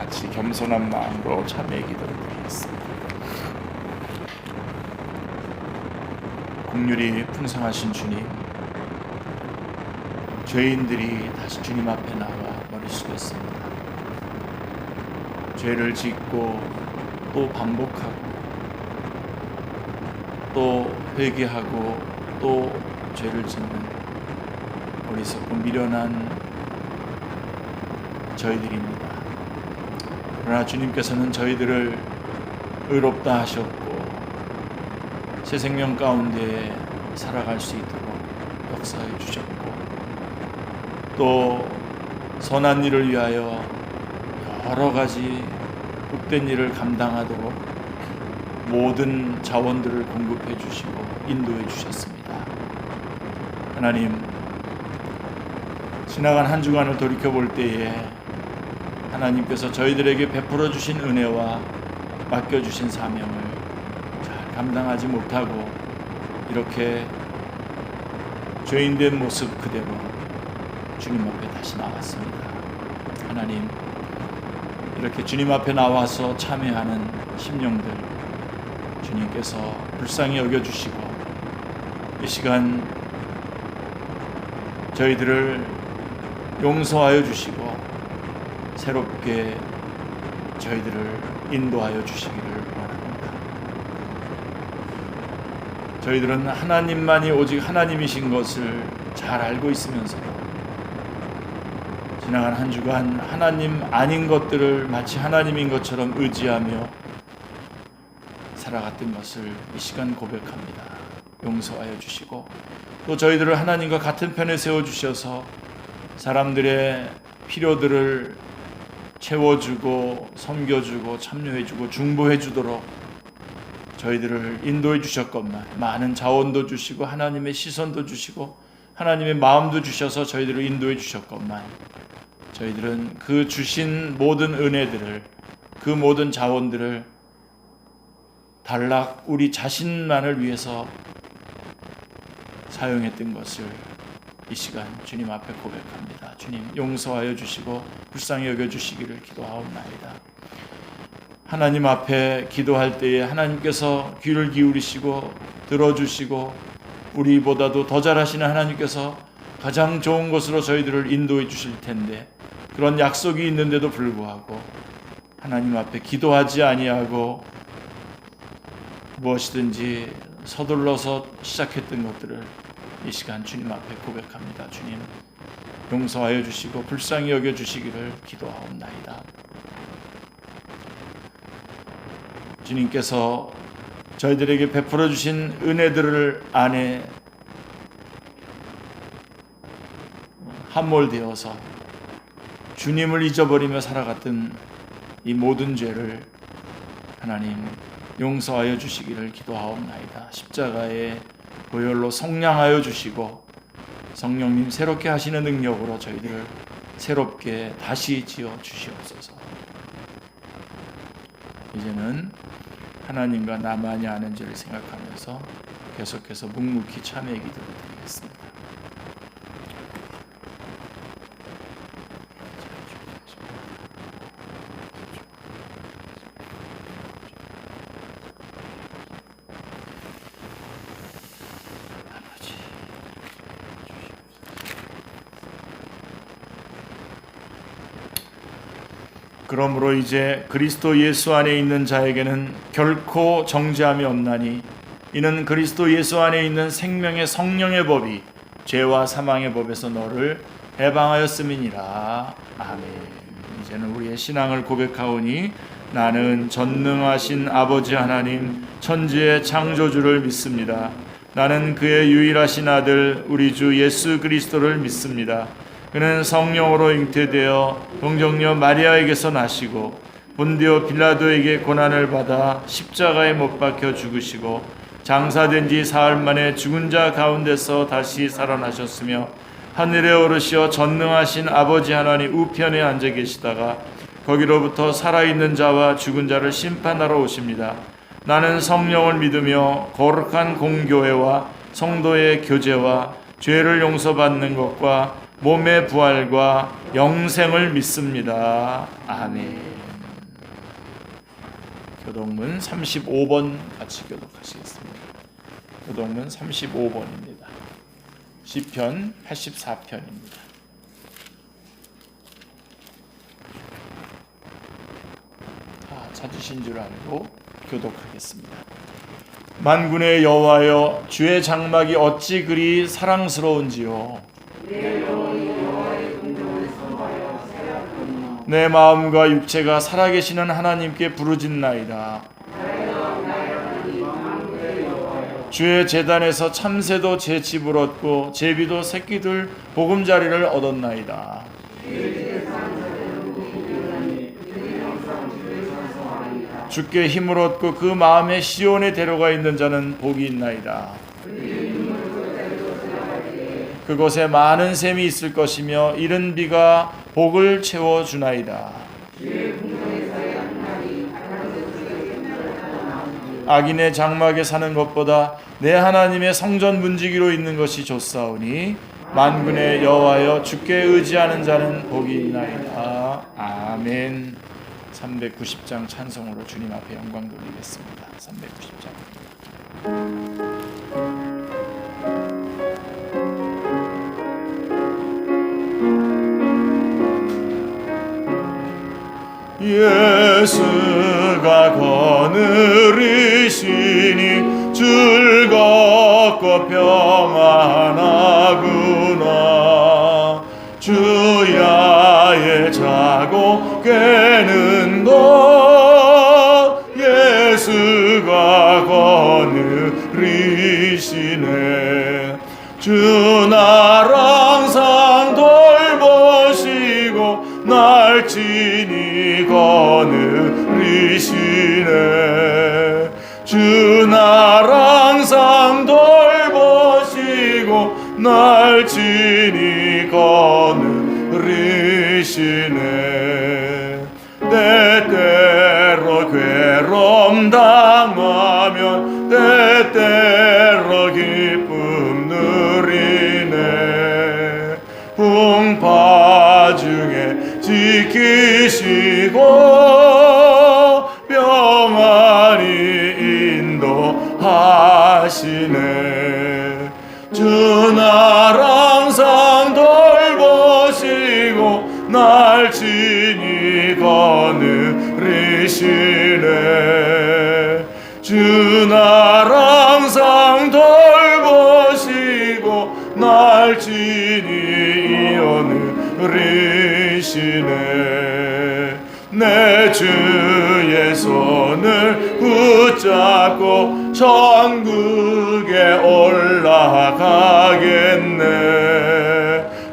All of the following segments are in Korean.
같이 겸손한 마음으로 참회 기도를 드리겠습니다. 긍휼이 풍성하신 주님, 죄인들이 다시 주님 앞에 나와 머리 숙였습니다. 죄를 짓고 또 반복하고 또 회개하고 또 죄를 짓는 어리석고 미련한 저희들입니다. 그러나 주님께서는 저희들을 의롭다 하셨고 새 생명 가운데 살아갈 수 있도록 역사해 주셨고 또 선한 일을 위하여 여러 가지 복된 일을 감당하도록 모든 자원들을 공급해 주시고 인도해 주셨습니다. 하나님, 지나간 한 주간을 돌이켜 볼 때에 하나님께서 저희들에게 베풀어 주신 은혜와 맡겨 주신 사명을 잘 감당하지 못하고 이렇게 죄인된 모습 그대로 주님 앞에 다시 나왔습니다. 하나님, 이렇게 주님 앞에 나와서 참회하는 심령들 주님께서 불쌍히 여겨주시고 이 시간 저희들을 용서하여 주시고 새롭게 저희들을 인도하여 주시기를 원합니다. 저희들은 하나님만이 오직 하나님이신 것을 잘 알고 있으면서도 지나간 한 주간 하나님 아닌 것들을 마치 하나님인 것처럼 의지하며 살아갔던 것을 이 시간 고백합니다. 용서하여 주시고 또 저희들을 하나님과 같은 편에 세워주셔서 사람들의 필요들을 채워주고 섬겨주고 참여해주고 중보해주도록 저희들을 인도해 주셨건만 많은 자원도 주시고 하나님의 시선도 주시고 하나님의 마음도 주셔서 저희들을 인도해 주셨건만 저희들은 그 주신 모든 은혜들을 그 모든 자원들을 단락 우리 자신만을 위해서 사용했던 것을 이 시간 주님 앞에 고백합니다. 주님 용서하여 주시고 불쌍히 여겨주시기를 기도하옵나이다. 하나님 앞에 기도할 때에 하나님께서 귀를 기울이시고 들어주시고 우리보다도 더 잘하시는 하나님께서 가장 좋은 곳으로 저희들을 인도해 주실 텐데 그런 약속이 있는데도 불구하고 하나님 앞에 기도하지 아니하고 무엇이든지 서둘러서 시작했던 것들을 이 시간 주님 앞에 고백합니다. 주님 용서하여 주시고 불쌍히 여겨 주시기를 기도하옵나이다. 주님께서 저희들에게 베풀어 주신 은혜들을 안에 함몰되어서 주님을 잊어버리며 살아갔던 이 모든 죄를 하나님 용서하여 주시기를 기도하옵나이다. 십자가의 보혈로 성량하여 주시고 성령님 새롭게 하시는 능력으로 저희들을 새롭게 다시 지어 주시옵소서. 이제는 하나님과 나만이 아는 죄를 생각하면서 계속해서 묵묵히 참회 기도를 드리겠습니다. 그러므로 이제 그리스도 예수 안에 있는 자에게는 결코 정죄함이 없나니 이는 그리스도 예수 안에 있는 생명의 성령의 법이 죄와 사망의 법에서 너를 해방하였음이니라. 아멘. 이제는 우리의 신앙을 고백하오니 나는 전능하신 아버지 하나님 천지의 창조주를 믿습니다. 나는 그의 유일하신 아들 우리 주 예수 그리스도를 믿습니다. 그는 성령으로 잉태되어 동정녀 마리아에게서 나시고 본디오 빌라도에게 고난을 받아 십자가에 못 박혀 죽으시고 장사된 지 사흘 만에 죽은 자 가운데서 다시 살아나셨으며 하늘에 오르시어 전능하신 아버지 하나님 우편에 앉아 계시다가 거기로부터 살아있는 자와 죽은 자를 심판하러 오십니다. 나는 성령을 믿으며 거룩한 공교회와 성도의 교제와 죄를 용서받는 것과 몸의 부활과 영생을 믿습니다. 아멘. 교동문 35번 같이 교독하시겠습니다. 교동문 35번입니다. 시편 84편입니다. 찾으신 줄 알고 교독하겠습니다. 만군의 여호와여, 주의 장막이 어찌 그리 사랑스러운지요. 내 마음과 육체가 살아계시는 하나님께 부르짖나이다. 주의 제단에서 참새도 제 집을 얻고 제비도 새끼들 보금자리를 얻었나이다. 주께 힘을 얻고 그 마음에 시온에 데려가 있는 자는 복이 있나이다. 그곳에 많은 샘이 있을 것이며 이른 비가 복을 채워주나이다. 악인의 장막에 사는 것보다 내 하나님의 성전 문지기로 있는 것이 좋사오니 만군의 여호와여, 주께 의지하는 자는 복이 있나이다. 아멘. 390장 찬송으로 주님 앞에 영광 돌리겠습니다. 390장. 예수가 거느리시니 즐겁고 평안하구나. 주야의 자고 깨는 것 예수가 거느리시네. 주 날 항상 돌보시고 날 친히 거느리시네. 주 날 항상 돌보시고 날 친히 거느리시네. 때때로 괴로움 당하면 때때로 기쁨 누리네. 풍파 중에 지키시고 평안히 인도하시네. 주 날 항상 돌보시고 날 친히 거느리시네. 주 날 항상 돌보시고 날 친히 거느리시네. 내 주의 손을 붙잡고 천국에 올라가겠네.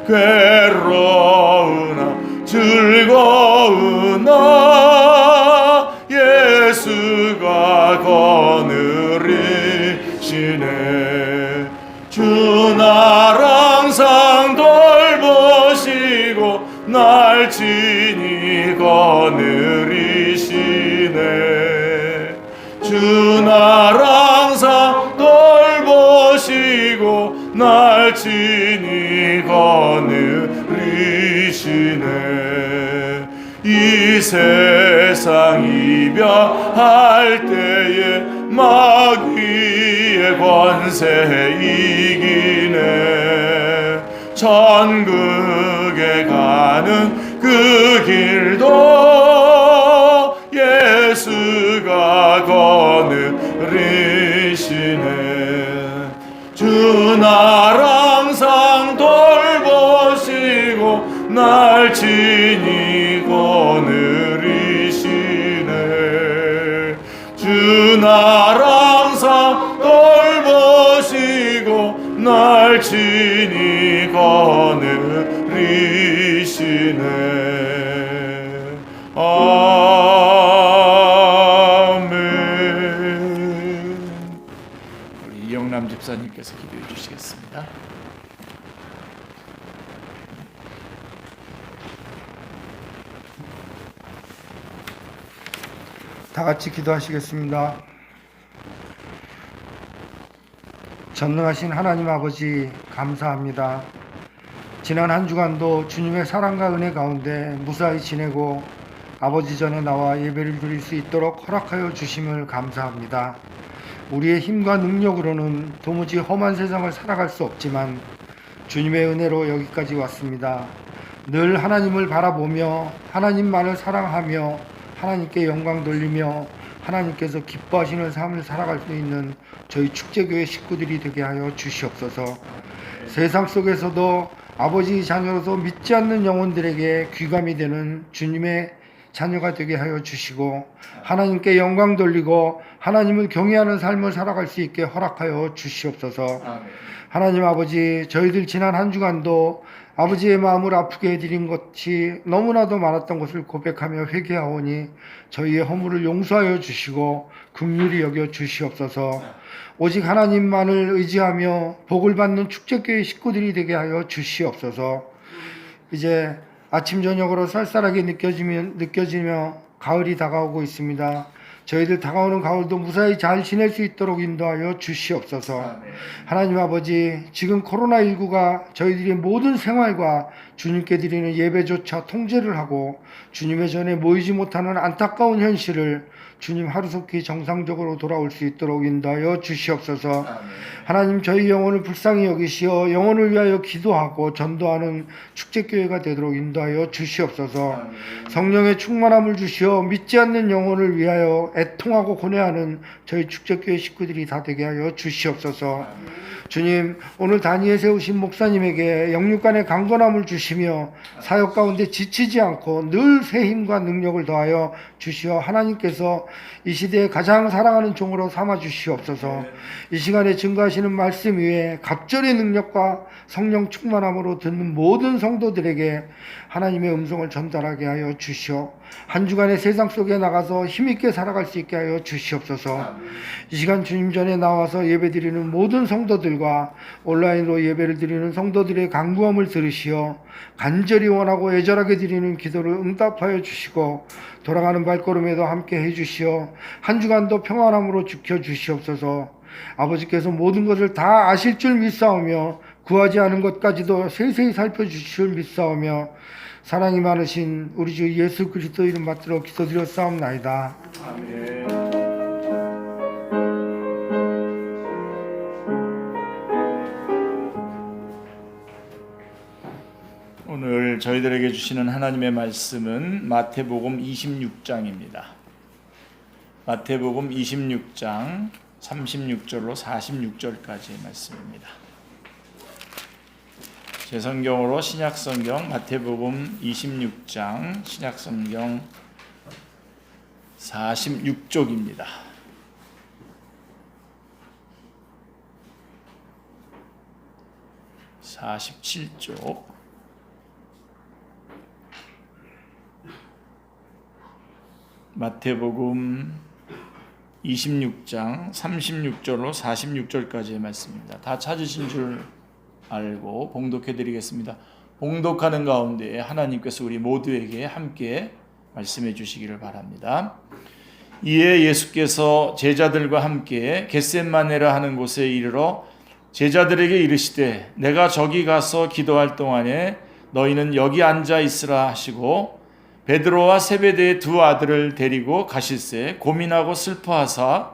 괴로우나 즐거우나 예수가 거느리시네. 주 날 항상 돌보시고 날 친히 거느리시네. 주 날 항상 돌보시고 날 친히 거느리시네. 이 세상 이별할 때에 마귀의 권세 이기네. 천국에 가는 그 길도 예수가 거느리시네. 주 날 항상 돌보시고 날 친히 거느리시네. 주 날 항상 돌보시고 날 친히 거느리시네. 아멘. 우리 이영남 집사님께서 기도해 주시겠습니다. 다 같이 기도하시겠습니다. 전능하신 하나님 아버지 감사합니다. 지난 한 주간도 주님의 사랑과 은혜 가운데 무사히 지내고 아버지 전에 나와 예배를 드릴 수 있도록 허락하여 주심을 감사합니다. 우리의 힘과 능력으로는 도무지 험한 세상을 살아갈 수 없지만 주님의 은혜로 여기까지 왔습니다. 늘 하나님을 바라보며 하나님만을 사랑하며 하나님께 영광 돌리며 하나님께서 기뻐하시는 삶을 살아갈 수 있는 저희 축제교회 식구들이 되게 하여 주시옵소서. 세상 속에서도 아버지 자녀로서 믿지 않는 영혼들에게 귀감이 되는 주님의 자녀가 되게 하여 주시고 하나님께 영광 돌리고 하나님을 경외하는 삶을 살아갈 수 있게 허락하여 주시옵소서. 하나님 아버지, 저희들 지난 한 주간도 아버지의 마음을 아프게 해드린 것이 너무나도 많았던 것을 고백하며 회개하오니 저희의 허물을 용서하여 주시고 긍휼히 여겨 주시옵소서. 오직 하나님만을 의지하며 복을 받는 축제교회 식구들이 되게 하여 주시옵소서. 이제 아침 저녁으로 쌀쌀하게 느껴지며 가을이 다가오고 있습니다. 저희들 다가오는 가을도 무사히 잘 지낼 수 있도록 인도하여 주시옵소서. 하나님 아버지, 지금 코로나19가 저희들의 모든 생활과 주님께 드리는 예배조차 통제를 하고 주님의 전에 모이지 못하는 안타까운 현실을 주님 하루속히 정상적으로 돌아올 수 있도록 인도하여 주시옵소서. 하나님, 저희 영혼을 불쌍히 여기시어 영혼을 위하여 기도하고 전도하는 축제교회가 되도록 인도하여 주시옵소서. 성령의 충만함을 주시어 믿지 않는 영혼을 위하여 애통하고 고뇌하는 저희 축제교회 식구들이 다 되게 하여 주시옵소서. 주님, 오늘 단위에 세우신 목사님에게 영육간의 강건함을 주시며 사역 가운데 지치지 않고 늘 새 힘과 능력을 더하여 주시어 하나님께서 이 시대에 가장 사랑하는 종으로 삼아 주시옵소서. 이 시간에 증거하시는 말씀 위에 갑절의 능력과 성령 충만함으로 듣는 모든 성도들에게 하나님의 음성을 전달하게 하여 주시오. 한 주간의 세상 속에 나가서 힘있게 살아갈 수 있게 하여 주시옵소서. 이 시간 주님 전에 나와서 예배드리는 모든 성도들과 온라인으로 예배를 드리는 성도들의 간구함을 들으시어 간절히 원하고 애절하게 드리는 기도를 응답하여 주시고 돌아가는 발걸음에도 함께 해주시어 한 주간도 평안함으로 지켜주시옵소서. 아버지께서 모든 것을 다 아실 줄 믿사오며 구하지 않은 것까지도 세세히 살펴주실 줄 믿사오며 사랑이 많으신 우리 주 예수 그리스도 이름 받들어 기도드렸사옵나이다. 아멘. 오늘 저희들에게 주시는 하나님의 말씀은 마태복음 26장입니다. 마태복음 26장 36절로 46절까지의 말씀입니다. 제 성경으로 신약성경 마태복음 26장 신약성경 46쪽입니다. (47쪽) 마태복음 26장 36절로 46절까지의 말씀입니다. 다 찾으신 줄 알고 봉독해 드리겠습니다. 봉독하는 가운데 하나님께서 우리 모두에게 함께 말씀해 주시기를 바랍니다. 이에 예수께서 제자들과 함께 겟셋마네라 하는 곳에 이르러 제자들에게 이르시되 내가 저기 가서 기도할 동안에 너희는 여기 앉아 있으라 하시고 베드로와 세베대의 두 아들을 데리고 가실새 고민하고 슬퍼하사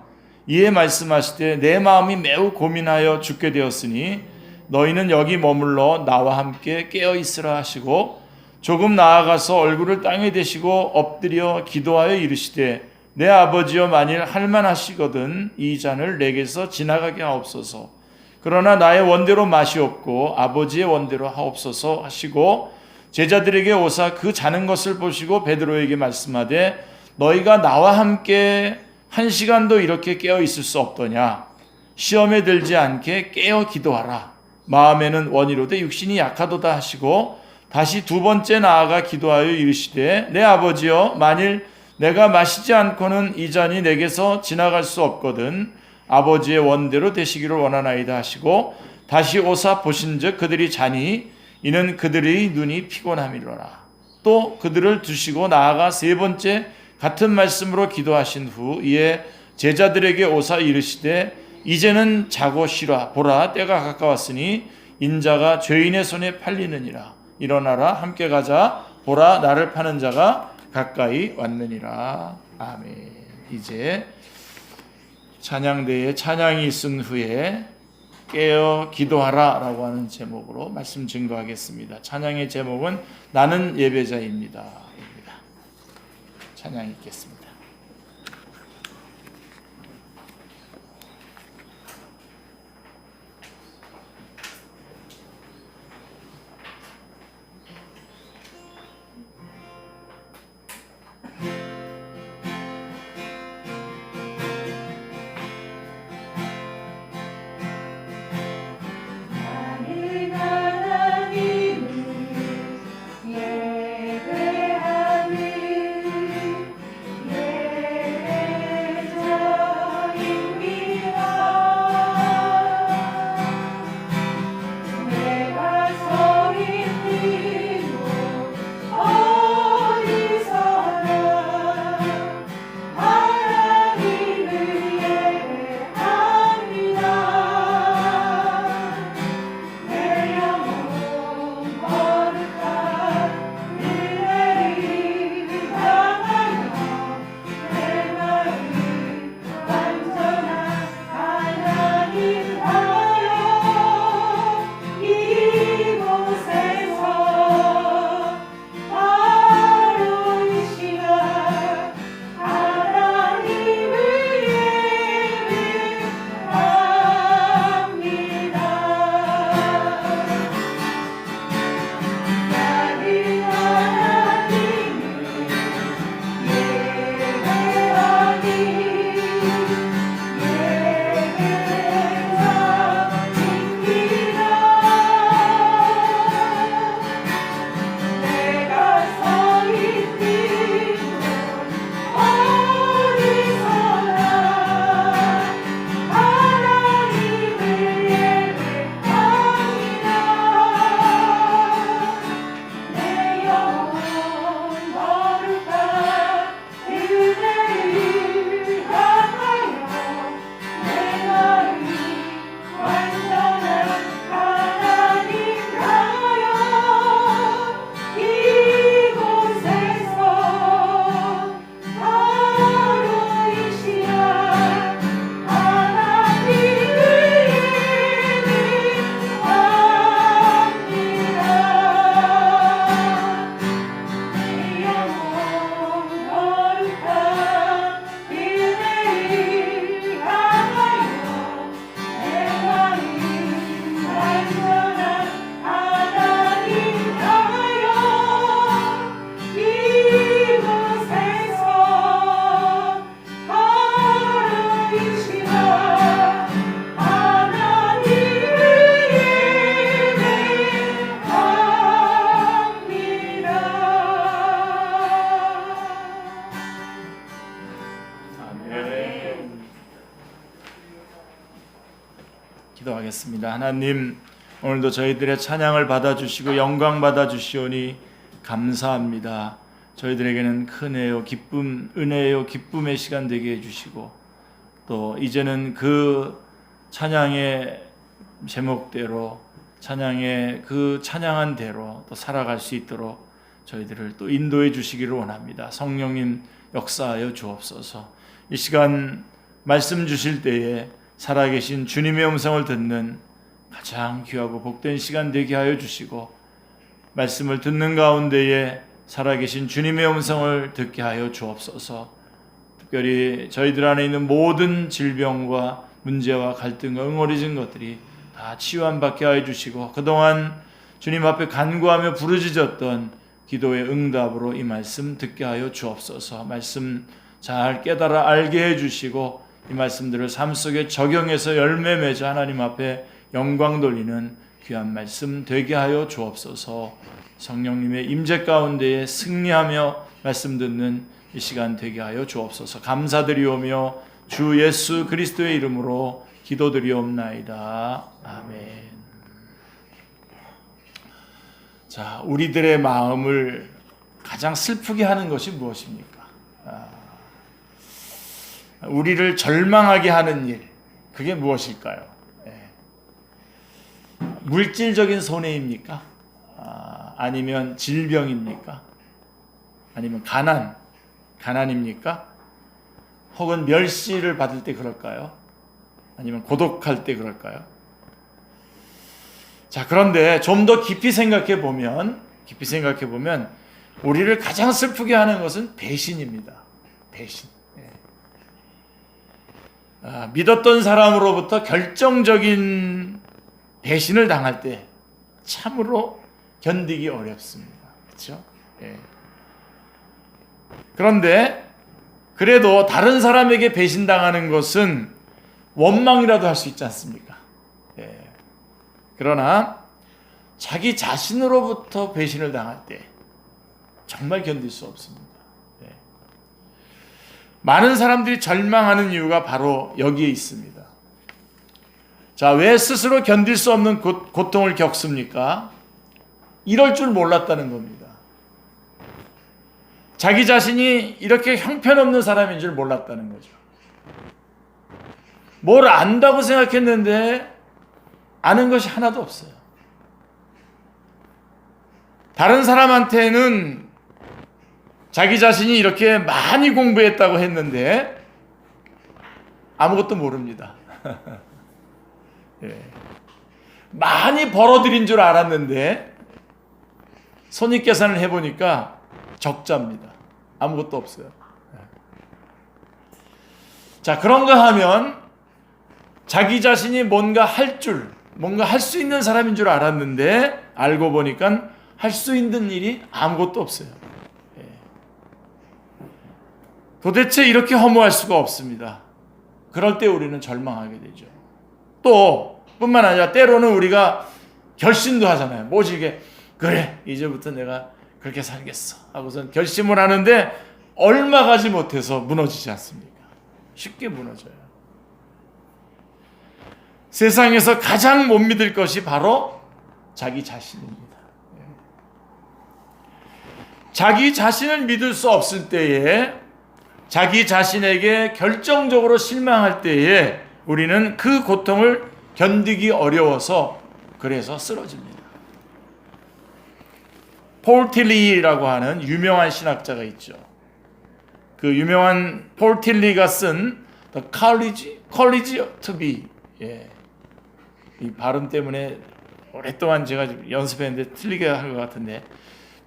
이에 말씀하시되 내 마음이 매우 고민하여 죽게 되었으니 너희는 여기 머물러 나와 함께 깨어 있으라 하시고 조금 나아가서 얼굴을 땅에 대시고 엎드려 기도하여 이르시되 내 아버지여 만일 할만하시거든 이 잔을 내게서 지나가게 하옵소서. 그러나 나의 원대로 마시옵고 아버지의 원대로 하옵소서 하시고 제자들에게 오사 그 자는 것을 보시고 베드로에게 말씀하되 너희가 나와 함께 한 시간도 이렇게 깨어 있을 수 없더냐. 시험에 들지 않게 깨어 기도하라. 마음에는 원이로되 육신이 약하도다 하시고 다시 두 번째 나아가 기도하여 이르시되 내 아버지여 만일 내가 마시지 않고는 이 잔이 내게서 지나갈 수 없거든 아버지의 원대로 되시기를 원하나이다 하시고 다시 오사 보신즉 그들이 자니 이는 그들의 눈이 피곤함이로라. 또 그들을 두시고 나아가 세 번째 같은 말씀으로 기도하신 후 이에 제자들에게 오사 이르시되 이제는 자고 쉬라. 보라 때가 가까웠으니 인자가 죄인의 손에 팔리느니라. 일어나라 함께 가자. 보라 나를 파는 자가 가까이 왔느니라. 아멘. 이제 찬양대에 찬양이 있은 후에 깨어 기도하라 라고 하는 제목으로 말씀 증거하겠습니다. 찬양의 제목은 나는 예배자입니다. 찬양 있겠습니다. 기도하겠습니다. 하나님, 오늘도 저희들의 찬양을 받아주시고 영광 받아주시오니 감사합니다. 저희들에게는 큰 은혜요 기쁨, 은혜요 기쁨의 시간 되게 해주시고, 또 이제는 그 찬양의 제목대로, 찬양의 그 찬양한 대로 또 살아갈 수 있도록 저희들을 또 인도해 주시기를 원합니다. 성령님 역사하여 주옵소서. 이 시간 말씀 주실 때에 살아계신 주님의 음성을 듣는 가장 귀하고 복된 시간 되게 하여 주시고, 말씀을 듣는 가운데에 살아계신 주님의 음성을 듣게 하여 주옵소서. 특별히 저희들 안에 있는 모든 질병과 문제와 갈등과 응어리진 것들이 다 치유함받게 하여 주시고, 그동안 주님 앞에 간구하며 부르짖었던 기도의 응답으로 이 말씀 듣게 하여 주옵소서. 말씀 잘 깨달아 알게 해주시고, 이 말씀들을 삶 속에 적용해서 열매 맺어 하나님 앞에 영광 돌리는 귀한 말씀 되게 하여 주옵소서. 성령님의 임재 가운데에 승리하며 말씀 듣는 이 시간 되게 하여 주옵소서. 감사드리오며 주 예수 그리스도의 이름으로 기도드리옵나이다. 아멘. 자, 우리들의 마음을 가장 슬프게 하는 것이 무엇입니까? 우리를 절망하게 하는 일, 그게 무엇일까요? 물질적인 손해입니까? 아니면 질병입니까? 아니면 가난입니까? 혹은 멸시를 받을 때 그럴까요? 아니면 고독할 때 그럴까요? 자, 그런데 좀 더 깊이 생각해 보면 우리를 가장 슬프게 하는 것은 배신입니다. 배신. 믿었던 사람으로부터 결정적인 배신을 당할 때 참으로 견디기 어렵습니다. 그렇죠? 그런데 그래도 다른 사람에게 배신당하는 것은 원망이라도 할 수 있지 않습니까? 그러나 자기 자신으로부터 배신을 당할 때 정말 견딜 수 없습니다. 많은 사람들이 절망하는 이유가 바로 여기에 있습니다. 자, 왜 스스로 견딜 수 없는 고통을 겪습니까? 이럴 줄 몰랐다는 겁니다. 자기 자신이 이렇게 형편없는 사람인 줄 몰랐다는 거죠. 뭘 안다고 생각했는데 아는 것이 하나도 없어요. 다른 사람한테는 자기 자신이 이렇게 많이 공부했다고 했는데 아무것도 모릅니다. 많이 벌어들인 줄 알았는데 손익계산을 해보니까 적자입니다. 아무것도 없어요. 자, 그런가 하면 자기 자신이 뭔가 할 수 있는 사람인 줄 알았는데 알고 보니까 할 수 있는 일이 아무것도 없어요. 도대체 이렇게 허무할 수가 없습니다. 그럴 때 우리는 절망하게 되죠. 또 뿐만 아니라 때로는 우리가 결심도 하잖아요. 모질게 그래 이제부터 내가 그렇게 살겠어 하고선 결심을 하는데 얼마 가지 못해서 무너지지 않습니까? 쉽게 무너져요. 세상에서 가장 못 믿을 것이 바로 자기 자신입니다. 자기 자신을 믿을 수 없을 때에, 자기 자신에게 결정적으로 실망할 때에 우리는 그 고통을 견디기 어려워서 그래서 쓰러집니다. 폴 틸리라고 하는 유명한 신학자가 있죠. 그 유명한 폴 틸리가 쓴 The Courage to Be, 이 발음 때문에 오랫동안 제가 연습했는데 틀리게 한 것 같은데,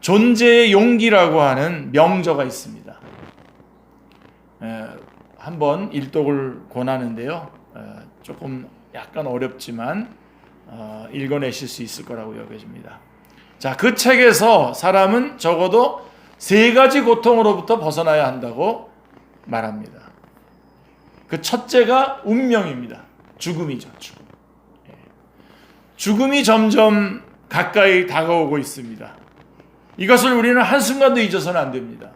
존재의 용기라고 하는 명저가 있습니다. 한번 일독을 권하는데요. 조금 약간 어렵지만 읽어내실 수 있을 거라고 여겨집니다. 자, 그 책에서 사람은 적어도 3가지 고통으로부터 벗어나야 한다고 말합니다. 그 첫째가 운명입니다. 죽음이죠. 죽음이 점점 가까이 다가오고 있습니다. 이것을 우리는 한순간도 잊어서는 안 됩니다.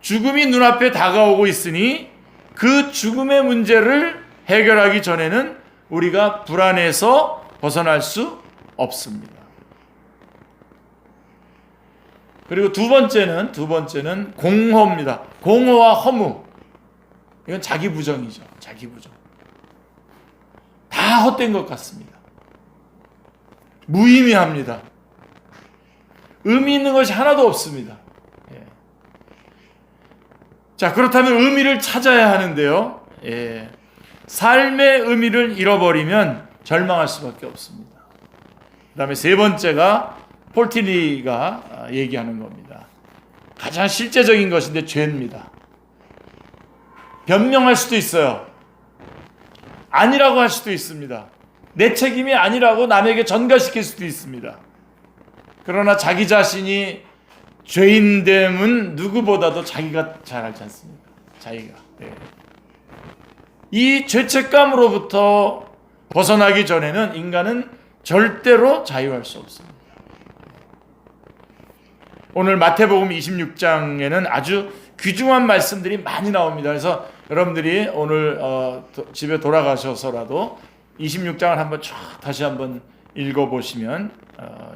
죽음이 눈앞에 다가오고 있으니 그 죽음의 문제를 해결하기 전에는 우리가 불안해서 벗어날 수 없습니다. 그리고 두 번째는 공허입니다. 공허와 허무. 이건 자기 부정이죠. 자기 부정. 다 헛된 것 같습니다. 무의미합니다. 의미 있는 것이 하나도 없습니다. 자, 그렇다면 의미를 찾아야 하는데요. 삶의 의미를 잃어버리면 절망할 수밖에 없습니다. 그 다음에 3번째가 폴티리가 얘기하는 겁니다. 가장 실제적인 것인데 죄입니다. 변명할 수도 있어요. 아니라고 할 수도 있습니다. 내 책임이 아니라고 남에게 전가시킬 수도 있습니다. 그러나 자기 자신이 죄인됨은 누구보다도 자기가 잘 알지 않습니까? 자기가. 이 죄책감으로부터 벗어나기 전에는 인간은 절대로 자유할 수 없습니다. 오늘 마태복음 26장에는 아주 귀중한 말씀들이 많이 나옵니다. 그래서 여러분들이 오늘 집에 돌아가셔서라도 26장을 한번 다시 한번 읽어보시면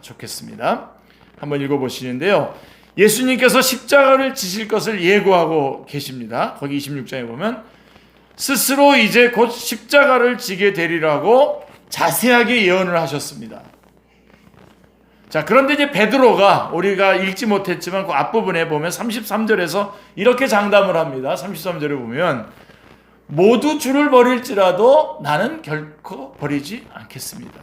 좋겠습니다. 한번 읽어보시는데요. 예수님께서 십자가를 지실 것을 예고하고 계십니다. 거기 26장에 보면 스스로 이제 곧 십자가를 지게 되리라고 자세하게 예언을 하셨습니다. 자, 그런데 이제 베드로가 우리가 읽지 못했지만 그 앞부분에 보면 33절에서 이렇게 장담을 합니다. 33절에 보면 모두 주를 버릴지라도 나는 결코 버리지 않겠습니다.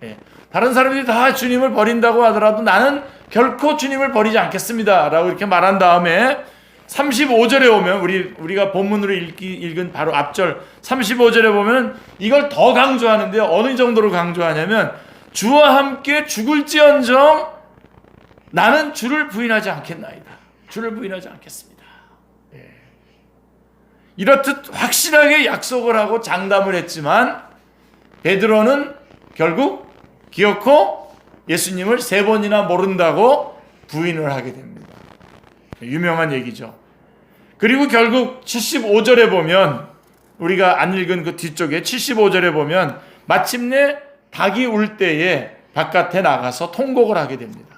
예. 다른 사람들이 다 주님을 버린다고 하더라도 나는 결코 주님을 버리지 않겠습니다. 라고 이렇게 말한 다음에 35절에 오면 우리가 본문으로 읽은 바로 앞절 35절에 보면 이걸 더 강조하는데요. 어느 정도로 강조하냐면 주와 함께 죽을지언정 나는 주를 부인하지 않겠나이다. 주를 부인하지 않겠습니다. 예. 이렇듯 확실하게 약속을 하고 장담을 했지만 베드로는 결국 기어코 예수님을 3번이나 모른다고 부인을 하게 됩니다. 유명한 얘기죠. 그리고 결국 75절에 보면 우리가 안 읽은 그 뒤쪽에 75절에 보면 마침내 닭이 울 때에 바깥에 나가서 통곡을 하게 됩니다.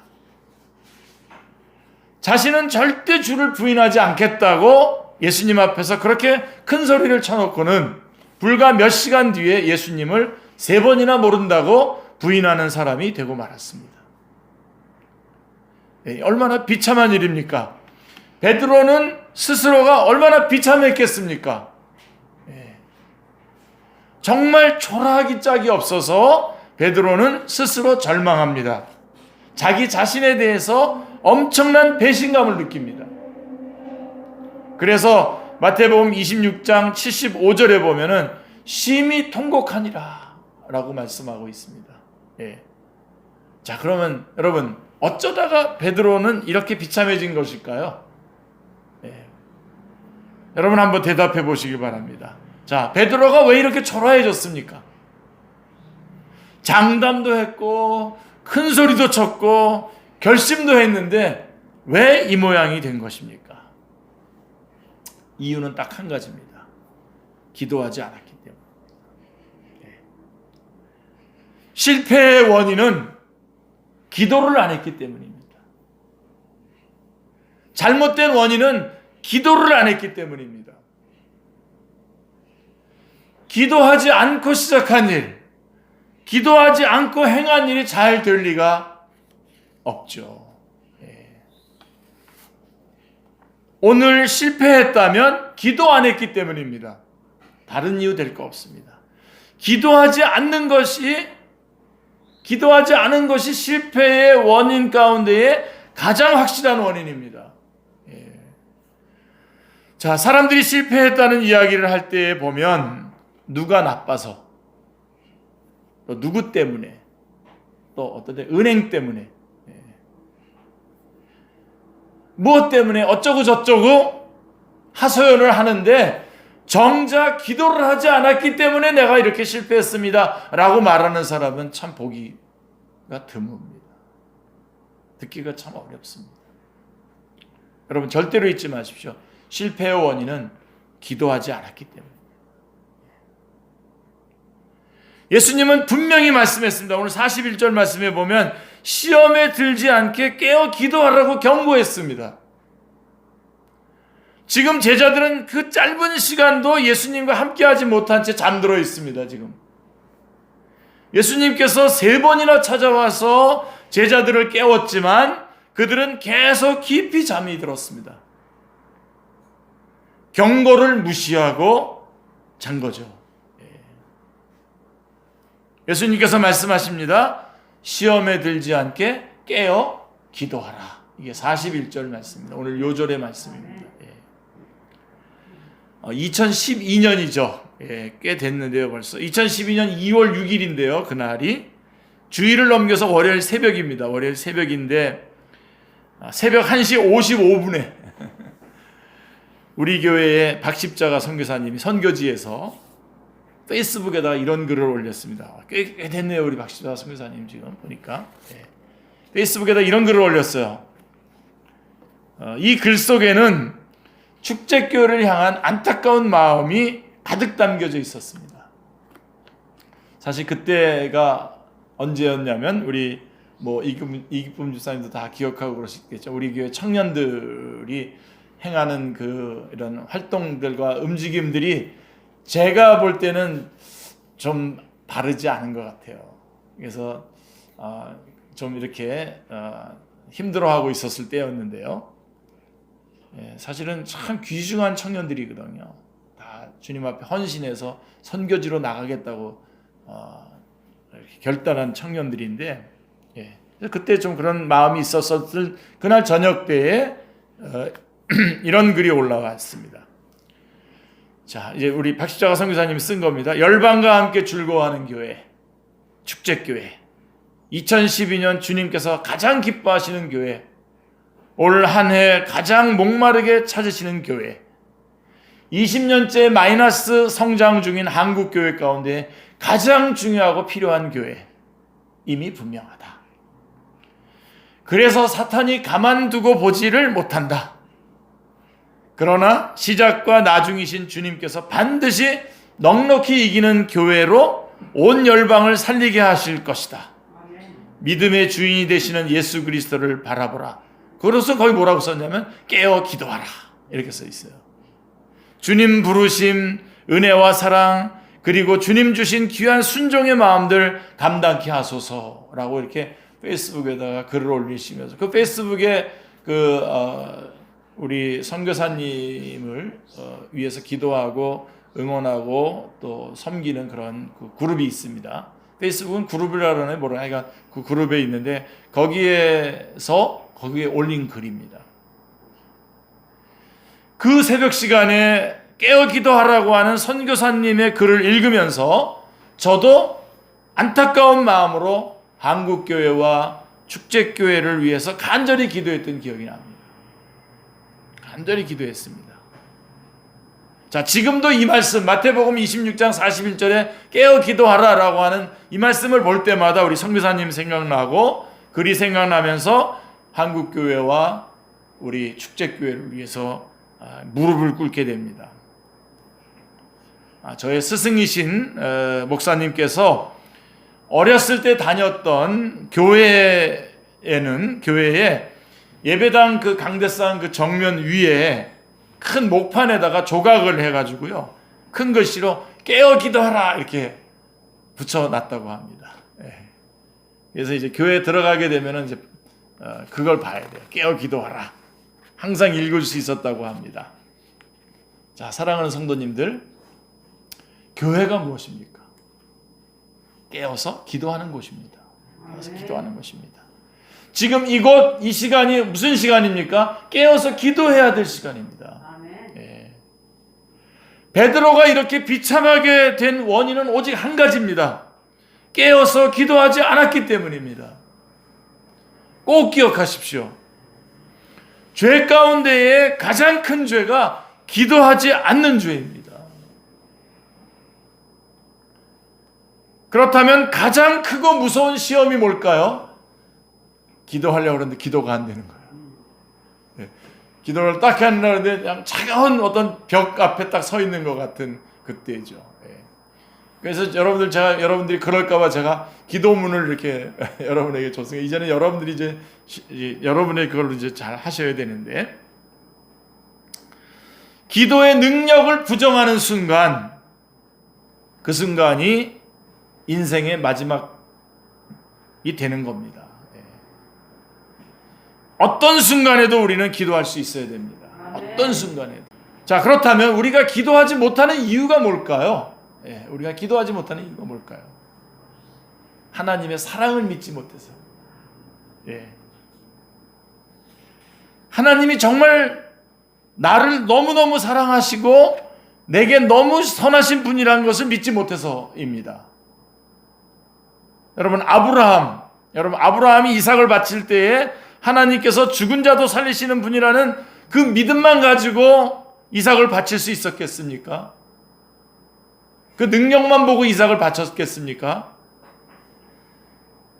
자신은 절대 주를 부인하지 않겠다고 예수님 앞에서 그렇게 큰 소리를 쳐놓고는 불과 몇 시간 뒤에 예수님을 3번이나 모른다고 부인하는 사람이 되고 말았습니다. 얼마나 비참한 일입니까? 베드로는 스스로가 얼마나 비참했겠습니까? 정말 초라하기 짝이 없어서 베드로는 스스로 절망합니다. 자기 자신에 대해서 엄청난 배신감을 느낍니다. 그래서 마태복음 26장 75절에 보면은 심히 통곡하니라 라고 말씀하고 있습니다. 예. 자, 그러면 여러분 어쩌다가 베드로는 이렇게 비참해진 것일까요? 예. 여러분 한번 대답해 보시기 바랍니다. 자, 베드로가 왜 이렇게 초라해졌습니까? 장담도 했고 큰 소리도 쳤고 결심도 했는데 왜 이 모양이 된 것입니까? 이유는 딱 한 가지입니다. 기도하지 않았기 때문입니다. 실패의 원인은 기도를 안 했기 때문입니다. 잘못된 원인은 기도를 안 했기 때문입니다. 기도하지 않고 시작한 일, 기도하지 않고 행한 일이 잘 될 리가 없죠. 오늘 실패했다면 기도 안 했기 때문입니다. 다른 이유 될 거 없습니다. 기도하지 않는 것이 실패의 원인 가운데에 가장 확실한 원인입니다. 자, 사람들이 실패했다는 이야기를 할 때 보면 누가 나빠서, 또 누구 때문에, 또 어떤 때 은행 때문에, 무엇 때문에 어쩌고 저쩌고 하소연을 하는데 정작 기도를 하지 않았기 때문에 내가 이렇게 실패했습니다 라고 말하는 사람은 참 보기가 드뭅니다. 듣기가 참 어렵습니다. 여러분 절대로 잊지 마십시오. 실패의 원인은 기도하지 않았기 때문입니다. 예수님은 분명히 말씀했습니다. 오늘 41절 말씀에 보면 시험에 들지 않게 깨어 기도하라고 경고했습니다. 지금 제자들은 그 짧은 시간도 예수님과 함께하지 못한 채 잠들어 있습니다. 지금 예수님께서 3번이나 찾아와서 제자들을 깨웠지만 그들은 계속 깊이 잠이 들었습니다. 경고를 무시하고 잔 거죠. 예수님께서 말씀하십니다. 시험에 들지 않게 깨어 기도하라. 이게 41절 말씀입니다. 오늘 요절의 말씀입니다. 2012년이죠. 꽤 됐는데요, 벌써. 2012년 2월 6일인데요, 그날이. 주일을 넘겨서 월요일 새벽입니다. 월요일 새벽인데, 새벽 1시 55분에 우리 교회의 박십자가 선교사님이 선교지에서 페이스북에다가 이런 글을 올렸습니다. 꽤 됐네요, 우리 박십자가 선교사님 지금 보니까. 페이스북에다 이런 글을 올렸어요. 이 글 속에는 축제교회를 향한 안타까운 마음이 가득 담겨져 있었습니다. 사실 그때가 언제였냐면 우리 이기쁨 집사님도 다 기억하고 그러시겠죠. 우리 교회 청년들이 행하는 그 이런 활동들과 움직임들이 제가 볼 때는 좀 바르지 않은 것 같아요. 그래서 좀 이렇게 힘들어하고 있었을 때였는데요. 사실은 참 귀중한 청년들이거든요. 다 주님 앞에 헌신해서 선교지로 나가겠다고 이렇게 결단한 청년들인데, 그때 좀 그런 마음이 있었을 그날 저녁 때에 이런 글이 올라왔습니다. 자, 이제 우리 박십자가 선교사님이 쓴 겁니다. 열방과 함께 즐거워하는 교회, 축제교회, 2012년 주님께서 가장 기뻐하시는 교회, 올 한 해 가장 목마르게 찾으시는 교회, 20년째 마이너스 성장 중인 한국 교회 가운데 가장 중요하고 필요한 교회, 이미 분명하다. 그래서 사탄이 가만두고 보지를 못한다. 그러나 시작과 나중이신 주님께서 반드시 넉넉히 이기는 교회로 온 열방을 살리게 하실 것이다. 믿음의 주인이 되시는 예수 그리스도를 바라보라. 그래서 거기 뭐라고 썼냐면 깨어 기도하라, 이렇게 써 있어요. 주님 부르심, 은혜와 사랑, 그리고 주님 주신 귀한 순종의 마음들 감당케 하소서라고 이렇게 페이스북에다가 글을 올리시면서, 그 페이스북에 우리 선교사님을 위해서 기도하고 응원하고 또 섬기는 그런 그 그룹이 있습니다. 페이스북은 그룹이라 그러네, 뭐라 하여간 그 그룹에 있는데 거기에 올린 글입니다. 그 새벽 시간에 깨어 기도하라고 하는 선교사님의 글을 읽으면서 저도 안타까운 마음으로 한국교회와 축제교회를 위해서 간절히 기도했던 기억이 납니다. 간절히 기도했습니다. 자, 지금도 이 말씀 마태복음 26장 41절에 깨어 기도하라라고 하는 이 말씀을 볼 때마다 우리 선교사님 생각나고 글이 생각나면서 한국교회와 우리 축제교회를 위해서 무릎을 꿇게 됩니다. 저의 스승이신 목사님께서 어렸을 때 다녔던 교회에 예배당 그 강대상 그 정면 위에 큰 목판에다가 조각을 해가지고요, 큰 글씨로 깨어 기도하라 이렇게 붙여놨다고 합니다. 그래서 이제 교회에 들어가게 되면은 이제 그걸 봐야 돼요. 깨어 기도하라. 항상 읽을 수 있었다고 합니다. 자, 사랑하는 성도님들, 교회가 무엇입니까? 깨어서 기도하는 곳입니다. 깨어서 기도하는 것입니다. 지금 이곳 이 시간이 무슨 시간입니까? 깨어서 기도해야 될 시간입니다. 베드로가 이렇게 비참하게 된 원인은 오직 한 가지입니다. 깨어서 기도하지 않았기 때문입니다. 꼭 기억하십시오. 죄 가운데의 가장 큰 죄가 기도하지 않는 죄입니다. 그렇다면 가장 크고 무서운 시험이 뭘까요? 기도하려고 하는데 기도가 안 되는 거예요. 기도를 딱 하려는데 그냥 차가운 어떤 벽 앞에 딱 서 있는 것 같은 그때죠. 그래서 여러분들이 그럴까봐 제가 기도문을 이렇게 여러분에게 줬으니까 이제는 여러분들이 이제 여러분의 그걸로 이제 잘 하셔야 되는데, 기도의 능력을 부정하는 순간, 그 순간이 인생의 마지막이 되는 겁니다. 어떤 순간에도 우리는 기도할 수 있어야 됩니다. 어떤 순간에도. 자, 그렇다면 우리가 기도하지 못하는 이유가 뭘까요? 우리가 기도하지 못하는 이유가 뭘까요? 하나님의 사랑을 믿지 못해서. 하나님이 정말 나를 너무너무 사랑하시고 내게 너무 선하신 분이라는 것을 믿지 못해서입니다. 여러분, 아브라함이 이삭을 바칠 때에 하나님께서 죽은 자도 살리시는 분이라는 그 믿음만 가지고 이삭을 바칠 수 있었겠습니까? 그 능력만 보고 이삭을 바쳤겠습니까?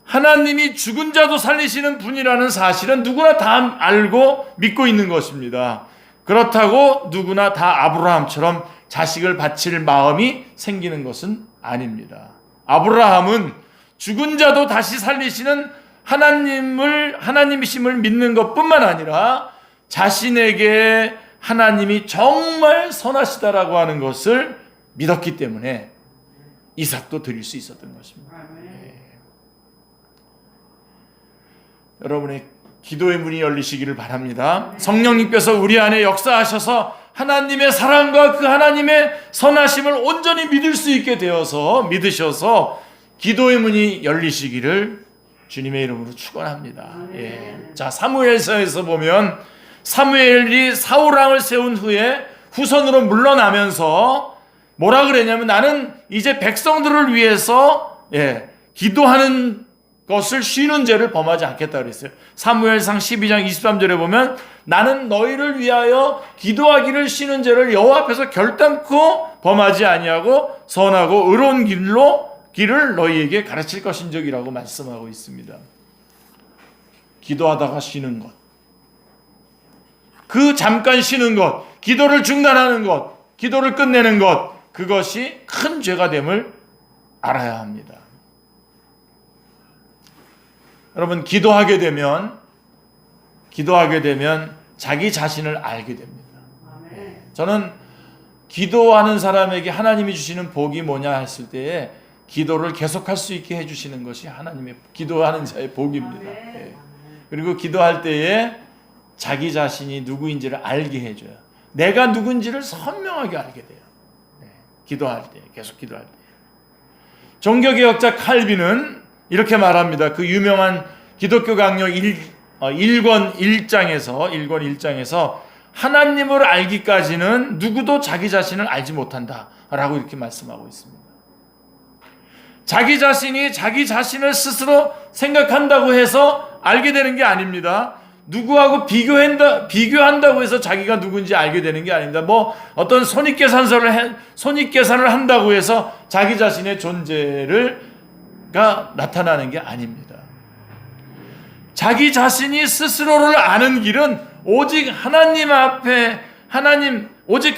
하나님이 죽은 자도 살리시는 분이라는 사실은 누구나 다 알고 믿고 있는 것입니다. 그렇다고 누구나 다 아브라함처럼 자식을 바칠 마음이 생기는 것은 아닙니다. 아브라함은 죽은 자도 다시 살리시는 하나님이심을 믿는 것뿐만 아니라 자신에게 하나님이 정말 선하시다라고 하는 것을 믿었기 때문에 이삭도 드릴 수 있었던 것입니다. 여러분의 기도의 문이 열리시기를 바랍니다. 성령님께서 우리 안에 역사하셔서 하나님의 사랑과 그 하나님의 선하심을 온전히 믿을 수 있게 되어서 믿으셔서 기도의 문이 열리시기를 주님의 이름으로 축원합니다. 예. 자, 사무엘서에서 보면 사무엘이 사울왕을 세운 후에 후손으로 물러나면서 뭐라 그랬냐면 나는 이제 백성들을 위해서 기도하는 것을 쉬는 죄를 범하지 않겠다 그랬어요. 사무엘상 12장 23절에 보면 나는 너희를 위하여 기도하기를 쉬는 죄를 여호와 앞에서 결단코 범하지 아니하고 선하고 의로운 길을 너희에게 가르칠 것인적이라고 말씀하고 있습니다. 기도하다가 쉬는 것, 그 잠깐 쉬는 것, 기도를 중단하는 것, 기도를 끝내는 것, 그것이 큰 죄가 됨을 알아야 합니다. 여러분, 기도하게 되면 자기 자신을 알게 됩니다. 저는 기도하는 사람에게 하나님이 주시는 복이 뭐냐 했을 때에 기도를 계속할 수 있게 해주시는 것이 하나님의 기도하는 자의 복입니다. 그리고 기도할 때에 자기 자신이 누구인지를 알게 해줘요. 내가 누군지를 선명하게 알게 돼요. 기도할 때, 계속 기도할 때. 종교개혁자 칼빈은 이렇게 말합니다. 그 유명한 기독교 강요 1권 1장에서 하나님을 알기까지는 누구도 자기 자신을 알지 못한다 라고 이렇게 말씀하고 있습니다. 자기 자신이 자기 자신을 스스로 생각한다고 해서 알게 되는 게 아닙니다. 누구하고 비교한다고 해서 자기가 누군지 알게 되는 게 아닙니다. 뭐 어떤 손익계산을 한다고 해서 자기 자신의 존재가 나타나는 게 아닙니다. 자기 자신이 스스로를 아는 길은 오직 하나님 앞에 오직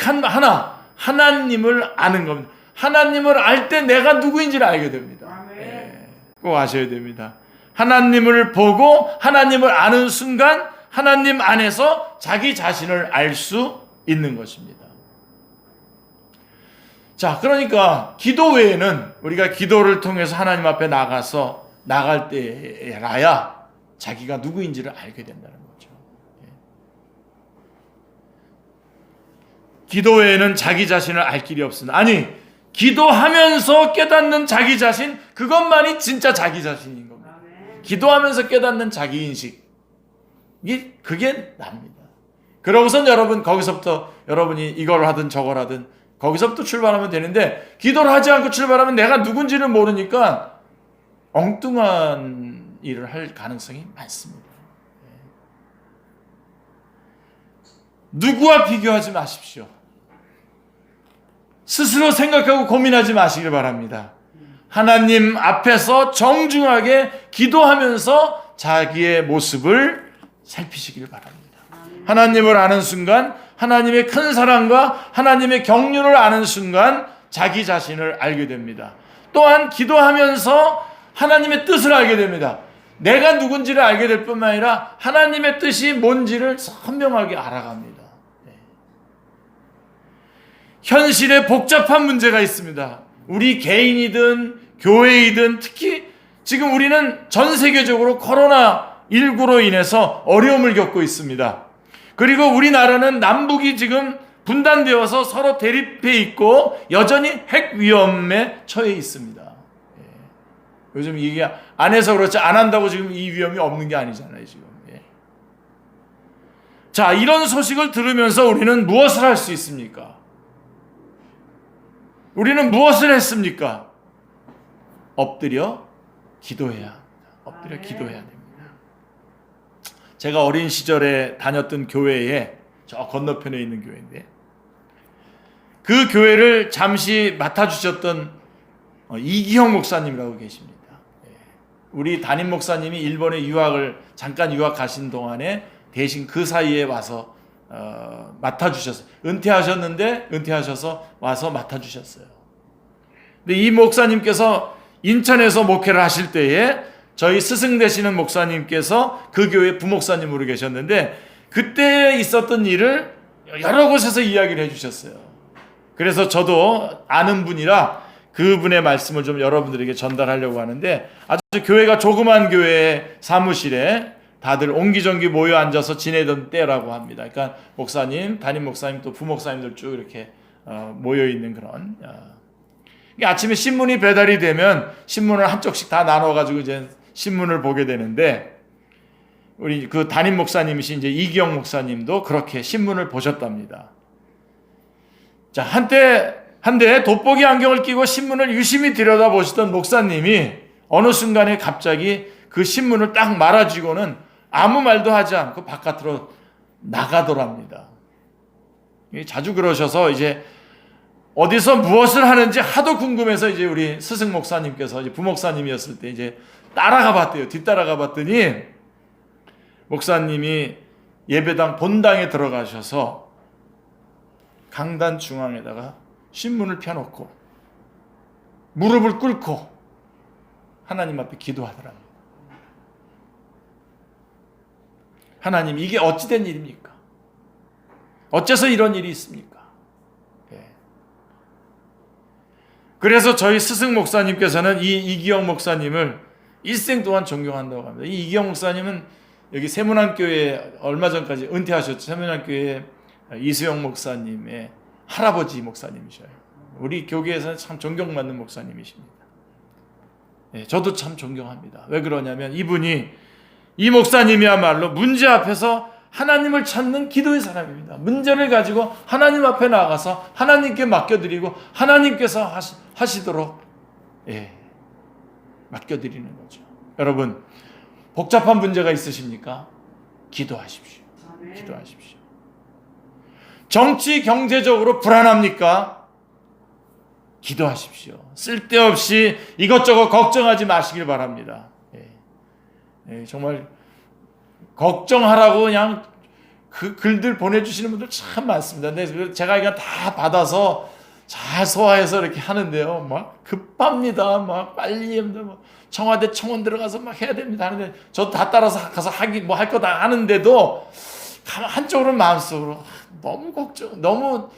하나님을 아는 겁니다. 하나님을 알 때 내가 누구인지를 알게 됩니다. 꼭 아셔야 됩니다. 하나님을 보고 하나님을 아는 순간 하나님 안에서 자기 자신을 알 수 있는 것입니다. 자, 그러니까 기도 외에는 우리가 기도를 통해서 하나님 앞에 나갈 때라야 자기가 누구인지를 알게 된다는 거죠. 기도 외에는 자기 자신을 알 길이 없습니다. 아니, 기도하면서 깨닫는 자기 자신, 그것만이 진짜 자기 자신인 겁니다. 기도하면서 깨닫는 자기 인식, 그게 납니다. 그러고선 거기서부터 여러분이 이걸 하든 저걸 하든 거기서부터 출발하면 되는데, 기도를 하지 않고 출발하면 내가 누군지를 모르니까 엉뚱한 일을 할 가능성이 많습니다. 누구와 비교하지 마십시오. 스스로 생각하고 고민하지 마시길 바랍니다. 하나님 앞에서 정중하게 기도하면서 자기의 모습을 살피시길 바랍니다. 하나님을 아는 순간, 하나님의 큰 사랑과 하나님의 경륜을 아는 순간 자기 자신을 알게 됩니다. 또한 기도하면서 하나님의 뜻을 알게 됩니다. 내가 누군지를 알게 될 뿐만 아니라 하나님의 뜻이 뭔지를 선명하게 알아갑니다. 현실에 복잡한 문제가 있습니다. 우리 개인이든 교회이든 특히 지금 우리는 전 세계적으로 코로나19로 인해서 어려움을 겪고 있습니다. 그리고 우리나라는 남북이 지금 분단되어서 서로 대립해 있고 여전히 핵 위험에 처해 있습니다. 요즘 이게 안 해서 그렇지 안 한다고 지금 이 위험이 없는 게 아니잖아요, 지금. 자, 이런 소식을 들으면서 우리는 무엇을 할 수 있습니까? 우리는 무엇을 했습니까? 엎드려 기도해야 합니다. 엎드려 기도해야 됩니다. 제가 어린 시절에 다녔던 교회에 저 건너편에 있는 교회인데 그 교회를 잠시 맡아주셨던 이기형 목사님이라고 계십니다. 우리 담임 목사님이 일본에 잠깐 유학 가신 동안에 대신 그 사이에 와서 맡아주셨어요. 은퇴하셔서 와서 맡아주셨어요. 근데 이 목사님께서 인천에서 목회를 하실 때에 저희 스승 되시는 목사님께서 그 교회 부목사님으로 계셨는데 그때 있었던 일을 여러 곳에서 이야기를 해주셨어요. 그래서 저도 아는 분이라 그분의 말씀을 좀 여러분들에게 전달하려고 하는데, 아주 교회가 조그만 교회 사무실에 다들 옹기종기 모여 앉아서 지내던 때라고 합니다. 그러니까 목사님, 담임 목사님 또 부목사님들 쭉 이렇게 모여 있는 그런. 아침에 신문이 배달이 되면 신문을 한쪽씩 다 나눠가지고 이제 신문을 보게 되는데 우리 그 담임 목사님이신 이제 이기영 목사님도 그렇게 신문을 보셨답니다. 자, 한때 돋보기 안경을 끼고 신문을 유심히 들여다보시던 목사님이 어느 순간에 갑자기 그 신문을 딱 말아쥐고는 아무 말도 하지 않고 바깥으로 나가더랍니다. 자주 그러셔서 이제 어디서 무엇을 하는지 하도 궁금해서 이제 우리 스승 목사님께서 이제 부목사님이었을 때 이제 따라가 봤대요. 뒤따라가 봤더니 목사님이 예배당 본당에 들어가셔서 강단 중앙에다가 신문을 펴놓고 무릎을 꿇고 하나님 앞에 기도하더랍니다. 하나님, 이게 어찌된 일입니까? 어째서 이런 일이 있습니까? 그래서 저희 스승 목사님께서는 이 이기영 목사님을 일생 동안 존경한다고 합니다. 이 이기영 목사님은 여기 세문안교회 얼마 전까지 은퇴하셨죠. 세문안교회 이수영 목사님의 할아버지 목사님이셔요. 우리 교계에서는 참 존경받는 목사님이십니다. 저도 참 존경합니다. 왜 그러냐면 이 목사님이야말로 문제 앞에서 하나님을 찾는 기도의 사람입니다. 문제를 가지고 하나님 앞에 나가서 하나님께 맡겨드리고 하나님께서 하시도록 맡겨드리는 거죠. 여러분, 복잡한 문제가 있으십니까? 기도하십시오. 기도하십시오. 정치 경제적으로 불안합니까? 기도하십시오. 쓸데없이 이것저것 걱정하지 마시길 바랍니다. 정말 걱정하라고 그냥 그 글들 보내주시는 분들 참 많습니다. 근데 제가 이거 다 받아서 잘 소화해서 이렇게 하는데요. 막 급합니다. 막 빨리 뭐 청와대 청원 들어가서 막 해야 됩니다. 하는데 저도 다 따라서 가서 뭐 할 거 다 하는데도 한쪽으로는 마음속으로 너무 걱정, 너무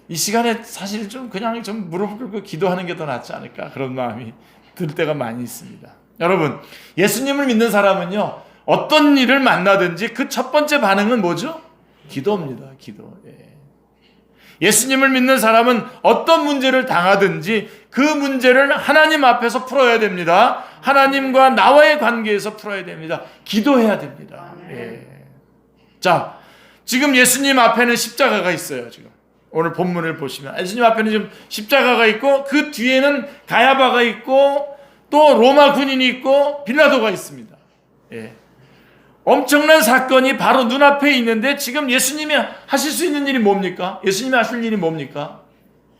이 시간에 사실 좀 그냥 좀 무릎 꿇고 기도하는 게 더 낫지 않을까 그런 마음이 들 때가 많이 있습니다. 여러분, 예수님을 믿는 사람은요, 어떤 일을 만나든지 그 첫 번째 반응은 뭐죠? 기도입니다. 기도. 예수님을 믿는 사람은 어떤 문제를 당하든지 그 문제를 하나님 앞에서 풀어야 됩니다. 하나님과 나와의 관계에서 풀어야 됩니다. 기도해야 됩니다. 자, 지금 예수님 앞에는 십자가가 있어요. 지금 오늘 본문을 보시면 예수님 앞에는 지금 십자가가 있고 그 뒤에는 가야바가 있고 또 로마 군인이 있고 빌라도가 있습니다. 엄청난 사건이 바로 눈앞에 있는데 지금 예수님이 하실 수 있는 일이 뭡니까? 예수님이 하실 일이 뭡니까?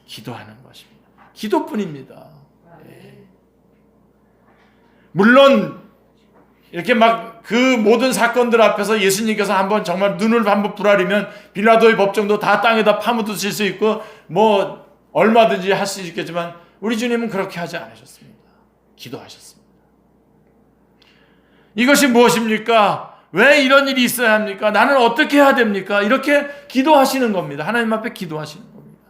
기도하는 것입니다. 기도뿐입니다. 물론 이렇게 막 그 모든 사건들 앞에서 예수님께서 한번 정말 눈을 한번 부라리면 빌라도의 법정도 다 땅에다 파묻으실 수 있고 뭐 얼마든지 할 수 있겠지만 우리 주님은 그렇게 하지 않으셨습니다. 기도하셨습니다. 이것이 무엇입니까? 왜 이런 일이 있어야 합니까? 나는 어떻게 해야 됩니까? 이렇게 기도하시는 겁니다. 하나님 앞에 기도하시는 겁니다.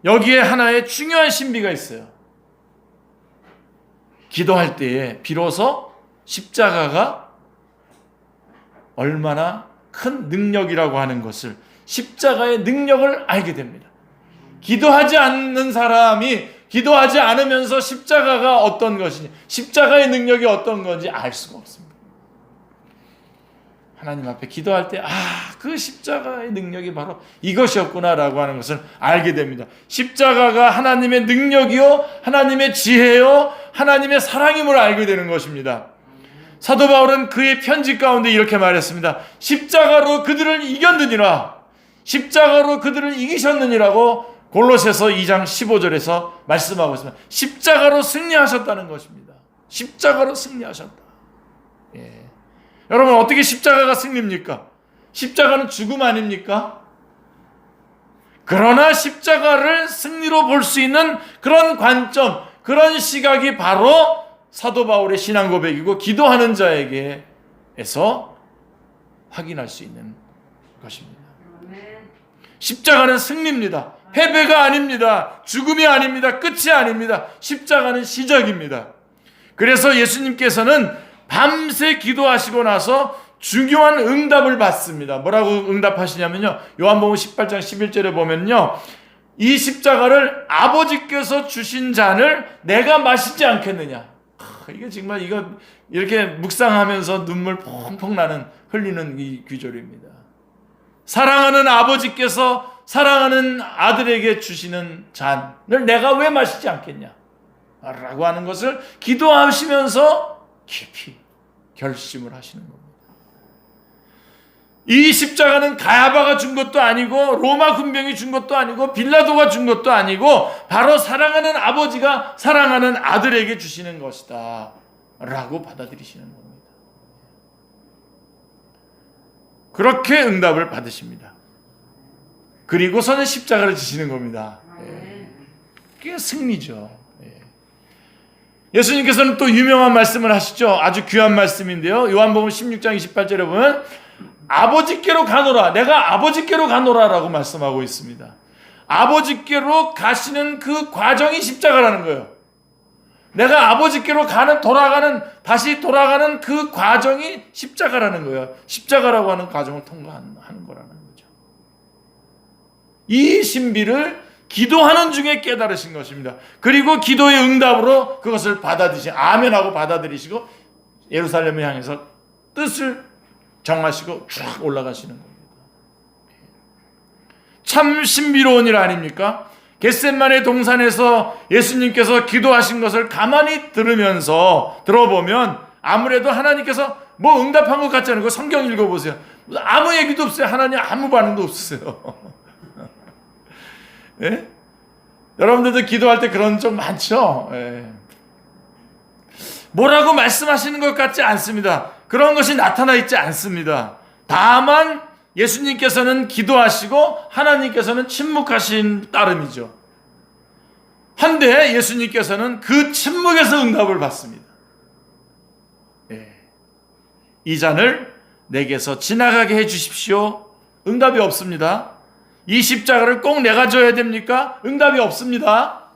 여기에 하나의 중요한 신비가 있어요. 기도할 때에 비로소 십자가가 얼마나 큰 능력이라고 하는 것을, 십자가의 능력을 알게 됩니다. 기도하지 않는 사람이 기도하지 않으면서 십자가가 어떤 것이니, 십자가의 능력이 어떤 건지 알 수가 없습니다. 하나님 앞에 기도할 때, 그 십자가의 능력이 바로 이것이었구나라고 하는 것을 알게 됩니다. 십자가가 하나님의 능력이요, 하나님의 지혜요, 하나님의 사랑임을 알게 되는 것입니다. 사도 바울은 그의 편지 가운데 이렇게 말했습니다. 십자가로 그들을 이겼느니라. 십자가로 그들을 이기셨느니라고 골로새서 2장 15절에서 말씀하고 있습니다. 십자가로 승리하셨다는 것입니다. 십자가로 승리하셨다. 여러분, 어떻게 십자가가 승리입니까? 십자가는 죽음 아닙니까? 그러나 십자가를 승리로 볼 수 있는 그런 관점, 그런 시각이 바로 사도 바울의 신앙 고백이고 기도하는 자에게서 확인할 수 있는 것입니다. 십자가는 승리입니다. 패배가 아닙니다. 죽음이 아닙니다. 끝이 아닙니다. 십자가는 시작입니다. 그래서 예수님께서는 밤새 기도하시고 나서 중요한 응답을 받습니다. 뭐라고 응답하시냐면요, 요한복음 18장 11절에 보면요, 이 십자가를 아버지께서 주신 잔을 내가 마시지 않겠느냐. 이게 정말 이거 이렇게 묵상하면서 눈물 펑펑 나는 흘리는 이 귀절입니다. 사랑하는 아버지께서 사랑하는 아들에게 주시는 잔을 내가 왜 마시지 않겠냐 라고 하는 것을 기도하시면서 깊이 결심을 하시는 겁니다. 이 십자가는 가야바가 준 것도 아니고 로마 군병이 준 것도 아니고 빌라도가 준 것도 아니고 바로 사랑하는 아버지가 사랑하는 아들에게 주시는 것이다 라고 받아들이시는 겁니다. 그렇게 응답을 받으십니다. 그리고서는 십자가를 지시는 겁니다. 그게 승리죠. 예수님께서는 또 유명한 말씀을 하시죠. 아주 귀한 말씀인데요, 요한복음 16장 28절에 보면 아버지께로 가노라, 내가 아버지께로 가노라 라고 말씀하고 있습니다. 아버지께로 가시는 그 과정이 십자가라는 거예요. 내가 아버지께로 다시 돌아가는 그 과정이 십자가라는 거예요. 십자가라고 하는 과정을 통과하는 거라는 거죠. 이 신비를 기도하는 중에 깨달으신 것입니다. 그리고 기도의 응답으로 그것을 아멘하고 받아들이시고 예루살렘을 향해서 뜻을 정하시고 쫙 올라가시는 겁니다. 참 신비로운 일 아닙니까? 겟셋마네 동산에서 예수님께서 기도하신 것을 가만히 들어보면 아무래도 하나님께서 뭐 응답한 것 같지 않은 거 성경 읽어보세요. 아무 얘기도 없어요. 하나님 아무 반응도 없으세요. 예? 여러분들도 기도할 때 그런 적 많죠? 예. 뭐라고 말씀하시는 것 같지 않습니다. 그런 것이 나타나 있지 않습니다. 다만 예수님께서는 기도하시고 하나님께서는 침묵하신 따름이죠. 한데 예수님께서는 그 침묵에서 응답을 받습니다. 이 잔을 내게서 지나가게 해주십시오. 응답이 없습니다. 이 십자가를 꼭 내가 져야 됩니까? 응답이 없습니다.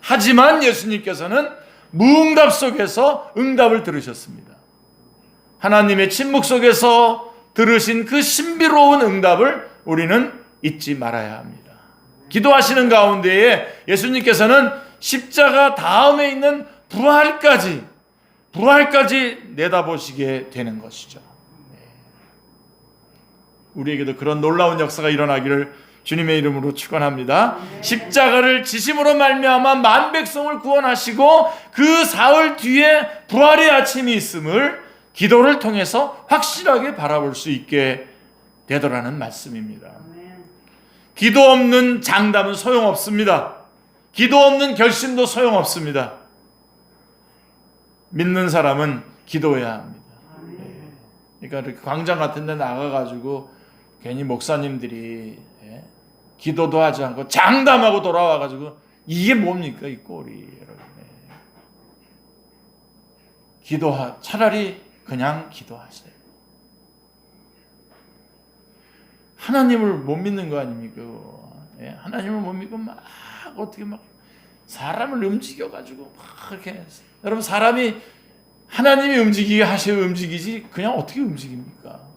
하지만 예수님께서는 무응답 속에서 응답을 들으셨습니다. 하나님의 침묵 속에서 들으신 그 신비로운 응답을 우리는 잊지 말아야 합니다. 기도하시는 가운데에 예수님께서는 십자가 다음에 있는 부활까지 내다보시게 되는 것이죠. 우리에게도 그런 놀라운 역사가 일어나기를 주님의 이름으로 축원합니다. 십자가를 지심으로 말미암아 만 백성을 구원하시고 그 사흘 뒤에 부활의 아침이 있음을 기도를 통해서 확실하게 바라볼 수 있게 되더라는 말씀입니다. 기도 없는 장담은 소용없습니다. 기도 없는 결심도 소용없습니다. 믿는 사람은 기도해야 합니다. 그러니까 이렇게 광장 같은 데 나가가지고 괜히 목사님들이 기도도 하지 않고 장담하고 돌아와가지고 이게 뭡니까 이 꼴이. 차라리 그냥 기도하세요. 하나님을 못 믿는 거 아닙니까? 하나님을 못 믿고 막 어떻게 막 사람을 움직여가지고 막 이렇게 여러분 사람이 하나님이 움직이게 하셔야 움직이지 그냥 어떻게 움직입니까?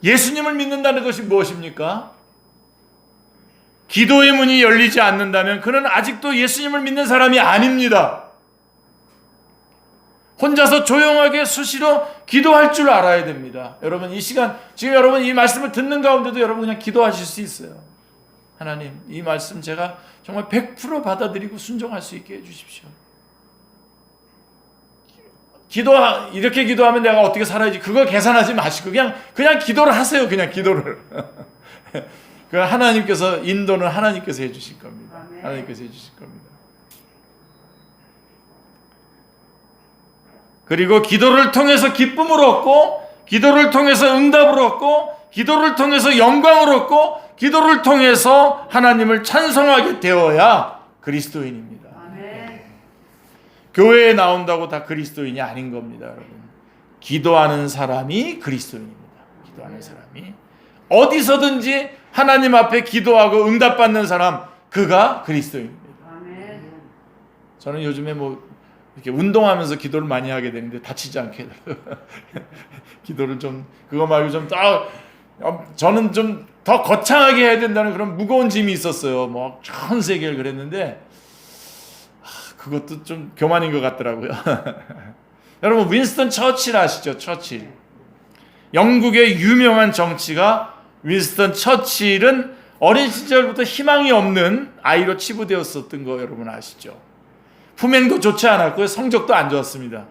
예수님을 믿는다는 것이 무엇입니까? 기도의 문이 열리지 않는다면 그는 아직도 예수님을 믿는 사람이 아닙니다. 혼자서 조용하게 수시로 기도할 줄 알아야 됩니다. 여러분 이 시간 지금 여러분 이 말씀을 듣는 가운데도 여러분 그냥 기도하실 수 있어요. 하나님 이 말씀 제가 정말 100% 받아들이고 순종할 수 있게 해주십시오. 이렇게 기도하면 내가 어떻게 살아야지 그거 계산하지 마시고 그냥 기도를 하세요. 그냥 기도를. 그 하나님께서 인도는 하나님께서 해주실 겁니다. 하나님께서 해주실 겁니다. 그리고 기도를 통해서 기쁨을 얻고 기도를 통해서 응답을 얻고 기도를 통해서 영광을 얻고 기도를 통해서 하나님을 찬송하게 되어야 그리스도인입니다. 교회에 나온다고 다 그리스도인이 아닌 겁니다, 여러분. 기도하는 사람이 그리스도인입니다. 기도하는 사람이 어디서든지 하나님 앞에 기도하고 응답받는 사람 그가 그리스도인입니다. 저는 요즘에 이렇게 운동하면서 기도를 많이 하게 되는데 다치지 않게 기도를 좀 그거 말고 좀 저는 좀 더 거창하게 해야 된다는 그런 무거운 짐이 있었어요. 뭐 전 세계를 그랬는데 그것도 좀 교만인 것 같더라고요. 여러분 윈스턴 처칠 아시죠? 처칠. 영국의 유명한 정치가 윈스턴 처칠은 어린 시절부터 희망이 없는 아이로 치부되었었던 거 여러분 아시죠? 품행도 좋지 않았고요. 성적도 안 좋았습니다.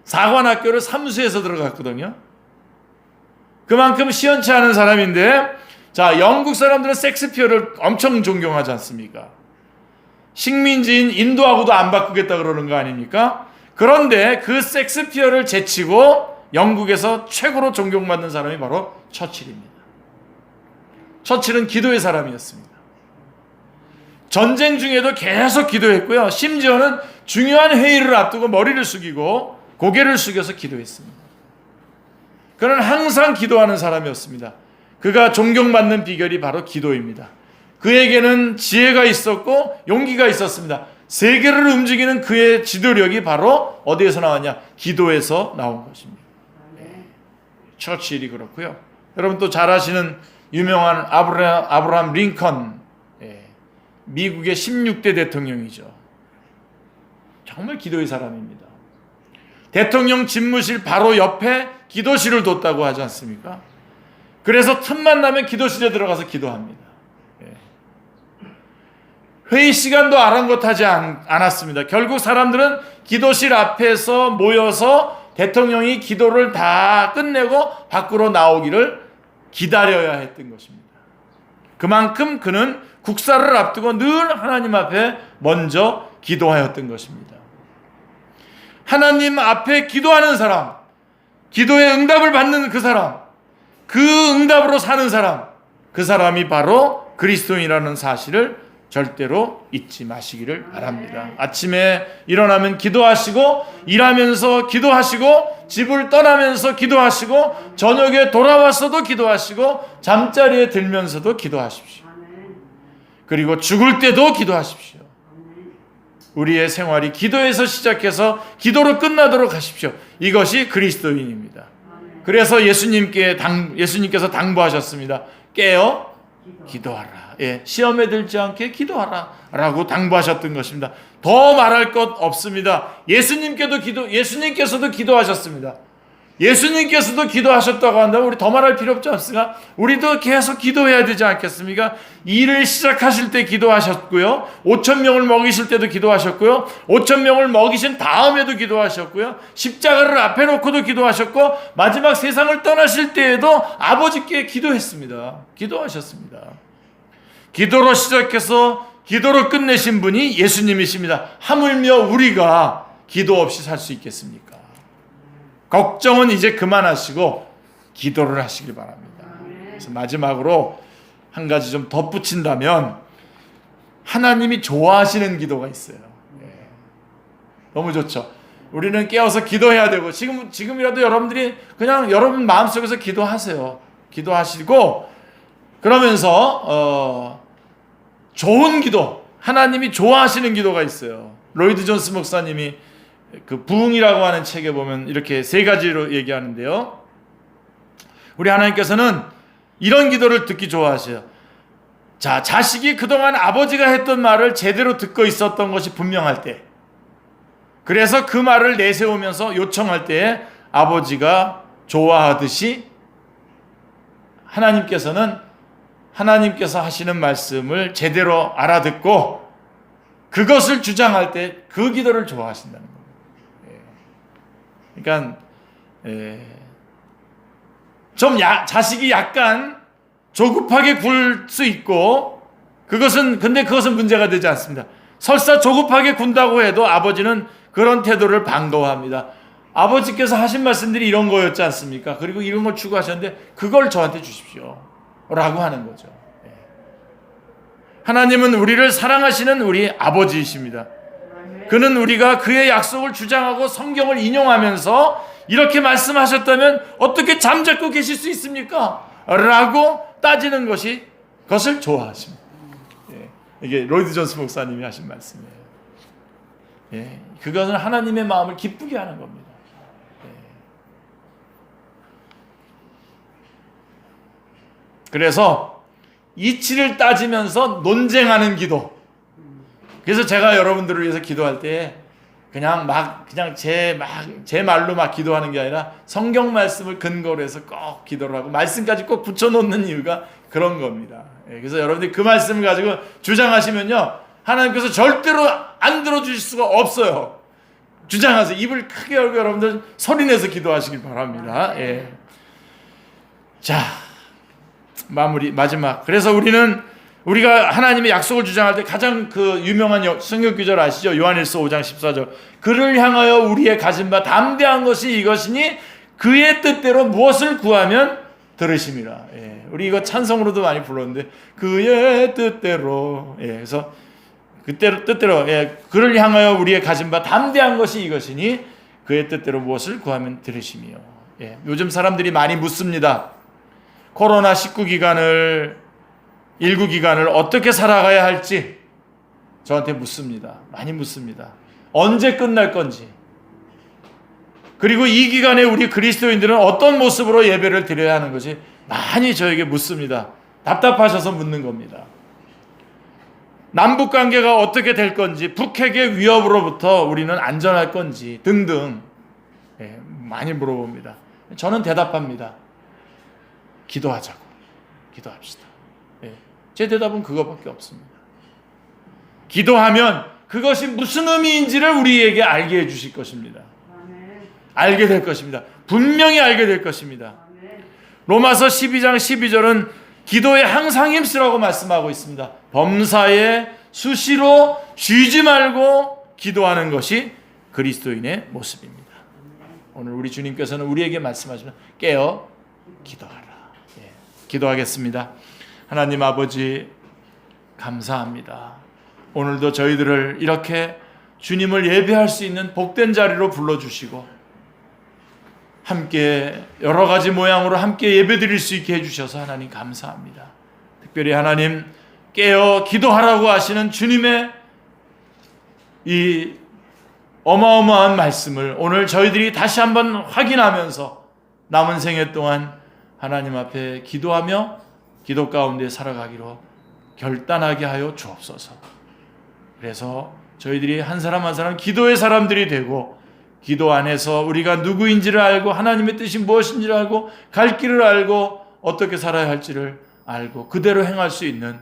사관학교를 삼수해서 들어갔거든요. 그만큼 시원치 않은 사람인데, 자, 영국 사람들은 섹스피어를 엄청 존경하지 않습니까? 식민지인 인도하고도 안 바꾸겠다 그러는 거 아닙니까? 그런데 그 섹스피어를 제치고 영국에서 최고로 존경받는 사람이 바로 처칠입니다. 처칠은 기도의 사람이었습니다. 전쟁 중에도 계속 기도했고요. 심지어는 중요한 회의를 앞두고 머리를 숙이고 고개를 숙여서 기도했습니다. 그는 항상 기도하는 사람이었습니다. 그가 존경받는 비결이 바로 기도입니다. 그에게는 지혜가 있었고 용기가 있었습니다. 세계를 움직이는 그의 지도력이 바로 어디에서 나왔냐? 기도에서 나온 것입니다. 처칠이 그렇고요. 여러분 또 잘 아시는 유명한 아브라함 링컨, 미국의 16대 대통령이죠. 정말 기도의 사람입니다. 대통령 집무실 바로 옆에 기도실을 뒀다고 하지 않습니까? 그래서 틈만 나면 기도실에 들어가서 기도합니다. 회의 시간도 아랑곳하지 않았습니다. 결국 사람들은 기도실 앞에서 모여서 대통령이 기도를 다 끝내고 밖으로 나오기를 기다려야 했던 것입니다. 그만큼 그는 국사를 앞두고 늘 하나님 앞에 먼저 기도하였던 것입니다. 하나님 앞에 기도하는 사람, 기도의 응답을 받는 그 사람, 그 응답으로 사는 사람, 그 사람이 바로 그리스도인이라는 사실을 절대로 잊지 마시기를 바랍니다. 아침에 일어나면 기도하시고, 일하면서 기도하시고, 집을 떠나면서 기도하시고, 저녁에 돌아와서도 기도하시고, 잠자리에 들면서도 기도하십시오. 그리고 죽을 때도 기도하십시오. 우리의 생활이 기도에서 시작해서 기도로 끝나도록 하십시오. 이것이 그리스도인입니다. 그래서 예수님께서 당부하셨습니다. 깨어 기도하라. 시험에 들지 않게 기도하라 라고 당부하셨던 것입니다. 더 말할 것 없습니다. 예수님께서도 기도하셨습니다. 예수님께서도 기도하셨다고 한다면 우리 더 말할 필요 없지 않습니까? 우리도 계속 기도해야 되지 않겠습니까? 일을 시작하실 때 기도하셨고요. 5,000명을 먹이실 때도 기도하셨고요. 5,000명을 먹이신 다음에도 기도하셨고요. 십자가를 앞에 놓고도 기도하셨고, 마지막 세상을 떠나실 때에도 아버지께 기도했습니다. 기도하셨습니다. 기도로 시작해서 기도로 끝내신 분이 예수님이십니다. 하물며 우리가 기도 없이 살 수 있겠습니까? 걱정은 이제 그만하시고 기도를 하시길 바랍니다. 그래서 마지막으로 한 가지 좀 덧붙인다면, 하나님이 좋아하시는 기도가 있어요. 너무 좋죠. 우리는 깨어서 기도해야 되고, 지금이라도 여러분들이 그냥 여러분 마음속에서 기도하세요. 기도하시고, 그러면서 좋은 기도, 하나님이 좋아하시는 기도가 있어요. 로이드 존스 목사님이 그 부흥이라고 하는 책에 보면 이렇게 세 가지로 얘기하는데요. 우리 하나님께서는 이런 기도를 듣기 좋아하셔요. 자, 자식이 그동안 아버지가 했던 말을 제대로 듣고 있었던 것이 분명할 때, 그래서 그 말을 내세우면서 요청할 때에 아버지가 좋아하듯이 하나님께서 하시는 말씀을 제대로 알아듣고 그것을 주장할 때 그 기도를 좋아하신다는 겁니다. 그러니까 좀 자식이 약간 조급하게 굴 수 있고, 근데 그것은 문제가 되지 않습니다. 설사 조급하게 군다고 해도 아버지는 그런 태도를 반가워합니다. 아버지께서 하신 말씀들이 이런 거였지 않습니까? 그리고 이런 걸 추구하셨는데 그걸 저한테 주십시오 라고 하는 거죠. 하나님은 우리를 사랑하시는 우리 아버지이십니다. 그는 우리가 그의 약속을 주장하고 성경을 인용하면서 이렇게 말씀하셨다면 어떻게 잠자코 계실 수 있습니까? 라고 따지는 그것을 좋아하십니다. 이게 로이드 존스 목사님이 하신 말씀이에요. 예, 그것은 하나님의 마음을 기쁘게 하는 겁니다. 예. 그래서 이치를 따지면서 논쟁하는 기도. 그래서 제가 여러분들을 위해서 기도할 때 그냥 제 말로 막 기도하는 게 아니라 성경 말씀을 근거로 해서 꼭 기도를 하고 말씀까지 꼭 붙여놓는 이유가 그런 겁니다. 예, 그래서 여러분들이 그 말씀을 가지고 주장하시면요, 하나님께서 절대로 안 들어주실 수가 없어요. 주장하세요. 입을 크게 열고 여러분들 소리내서 기도하시길 바랍니다. 예. 자, 마지막. 그래서 우리가 하나님의 약속을 주장할 때 가장 그 유명한 성경 구절 아시죠? 요한일서 5장 14절. 그를 향하여 우리의 가진 바 담대한 것이 이것이니 그의 뜻대로 무엇을 구하면 들으심이라. 예. 우리 이거 찬송으로도 많이 불렀는데 그의 뜻대로. 예. 그래서 뜻대로. 예. 그를 향하여 우리의 가진 바 담대한 것이 이것이니 그의 뜻대로 무엇을 구하면 들으심이요. 예. 요즘 사람들이 많이 묻습니다. 코로나19 기간을 어떻게 살아가야 할지 저한테 묻습니다. 많이 묻습니다. 언제 끝날 건지, 그리고 이 기간에 우리 그리스도인들은 어떤 모습으로 예배를 드려야 하는 것이 많이 저에게 묻습니다. 답답하셔서 묻는 겁니다. 남북관계가 어떻게 될 건지, 북핵의 위협으로부터 우리는 안전할 건지 등등 많이 물어봅니다. 저는 대답합니다. 기도하자고. 기도합시다. 제 대답은 그거밖에 없습니다. 기도하면 그것이 무슨 의미인지를 우리에게 알게 해주실 것입니다. 알게 될 것입니다. 분명히 알게 될 것입니다. 로마서 12장 12절은 기도에 항상 힘쓰라고 말씀하고 있습니다. 범사에 수시로 쉬지 말고 기도하는 것이 그리스도인의 모습입니다. 오늘 우리 주님께서는 우리에게 말씀하시면 깨어 기도하라. 기도하겠습니다. 하나님 아버지, 감사합니다. 오늘도 저희들을 이렇게 주님을 예배할 수 있는 복된 자리로 불러주시고 함께 여러 가지 모양으로 함께 예배드릴 수 있게 해주셔서 하나님 감사합니다. 특별히 하나님 깨어 기도하라고 하시는 주님의 이 어마어마한 말씀을 오늘 저희들이 다시 한번 확인하면서 남은 생애 동안 하나님 앞에 기도하며 기도 가운데 살아가기로 결단하게 하여 주옵소서. 그래서 저희들이 한 사람 한 사람 기도의 사람들이 되고 기도 안에서 우리가 누구인지를 알고 하나님의 뜻이 무엇인지를 알고 갈 길을 알고 어떻게 살아야 할지를 알고 그대로 행할 수 있는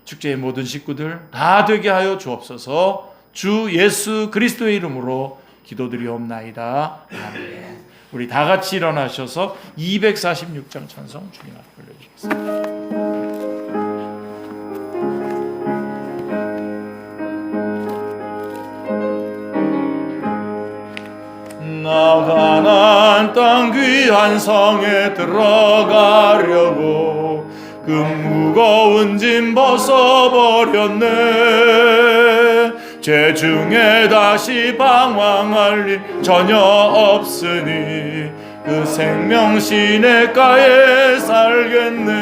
축제의 모든 식구들 다 되게 하여 주옵소서. 주 예수 그리스도의 이름으로 기도드리옵나이다. 아멘. 우리 다 같이 일어나셔서 246장 찬송 주님 앞에 올려주시겠습니다. 나 가나안 땅 귀한 성에 들어가려고 그 무거운 짐 벗어버렸네. 죄중에 다시 방황할 일 전혀 없으니 그 생명 시냇가에 살겠네.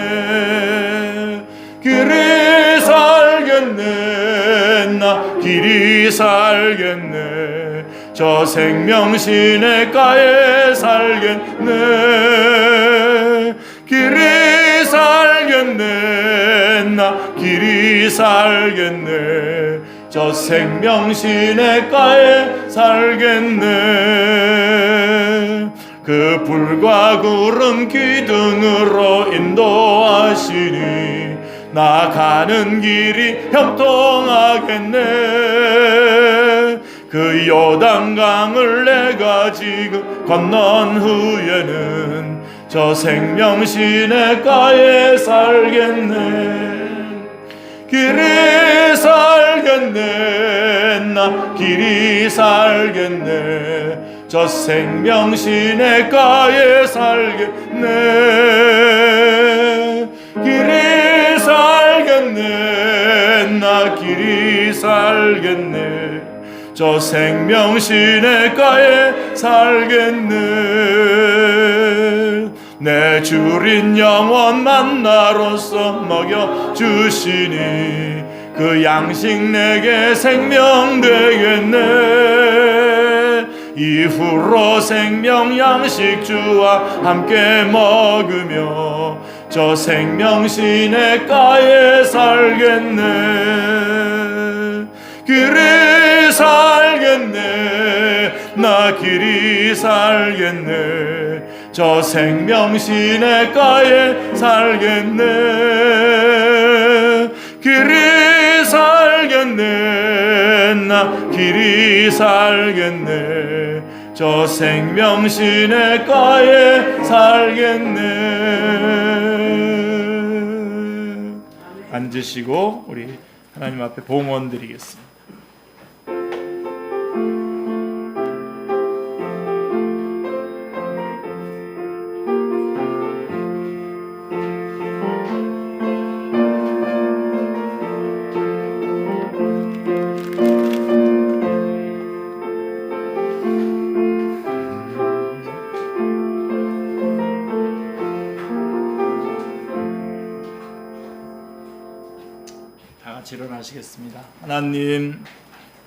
길이 살겠네. 나 길이 살겠네. 저 생명 시냇가에 살겠네. 길이 살겠네. 나 길이 살겠네. 저 생명 시냇가에 살겠네. 그 불과 구름 기둥으로 인도하시니 나 가는 길이 형통하겠네. 그 요단강을 내가 지금 건넌 후에는 저 생명 시냇가에 살겠네. 길이 살겠네. 나 길이 살겠네. 저 생명 시냇가에 살겠네. 길이 살겠네. 나 길이 살겠네. 저 생명 시냇가에 살겠네. 내 주린 영원 만나로서 먹여주시니 그 그 양식 내게 생명 되겠네. 이후로 생명 양식 주와 함께 먹으며 저 생명 시냇가에 살겠네. 길이 살겠네. 나 길이 살겠네. 저 생명 시냇가에 살겠네. 길이 살겠네. 나 길이 살겠네. 저 생명 시냇가에 살겠네. 앉으시고 우리 하나님 앞에 봉헌 드리겠습니다. 다 같이 일어나시겠습니다. 하나님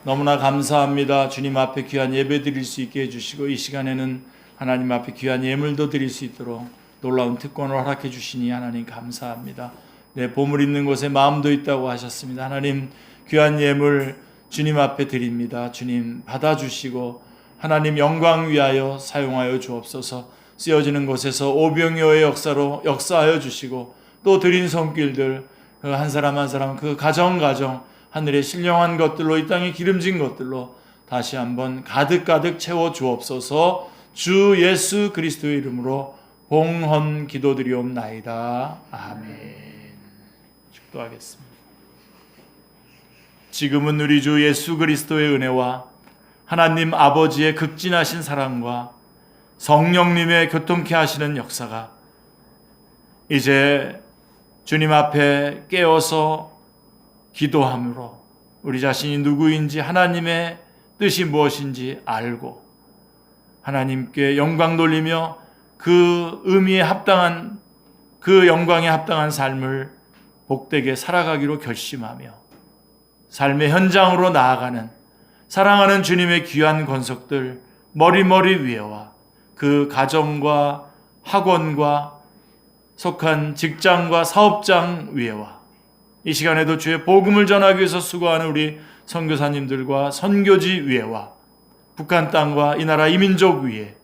너무나 감사합니다. 주님 앞에 귀한 예배 드릴 수 있게 해주시고 이 시간에는 하나님 앞에 귀한 예물도 드릴 수 있도록 놀라운 특권을 허락해 주시니 하나님 감사합니다. 내 보물 있는 곳에 마음도 있다고 하셨습니다. 하나님 귀한 예물 주님 앞에 드립니다. 주님 받아주시고 하나님 영광 위하여 사용하여 주옵소서. 쓰여지는 곳에서 오병이어의 역사로 역사하여 주시고 또 드린 손길들 그 한 사람 한 사람 그 가정 하늘의 신령한 것들로 이 땅에 기름진 것들로 다시 한번 가득 채워 주옵소서. 주 예수 그리스도의 이름으로 봉헌 기도드리옵나이다. 아멘. 축도하겠습니다. 지금은 우리 주 예수 그리스도의 은혜와 하나님 아버지의 극진하신 사랑과 성령님의 교통케 하시는 역사가 이제 주님 앞에 깨어서 기도함으로 우리 자신이 누구인지 하나님의 뜻이 무엇인지 알고 하나님께 영광 돌리며 그 의미에 합당한 그 영광에 합당한 삶을 복되게 살아가기로 결심하며 삶의 현장으로 나아가는 사랑하는 주님의 귀한 권속들 머리머리 위에와 그 가정과 학원과 속한 직장과 사업장 위에와 이 시간에도 주의 복음을 전하기 위해서 수고하는 우리 선교사님들과 선교지 위에와 북한 땅과 이 나라 이민족 위에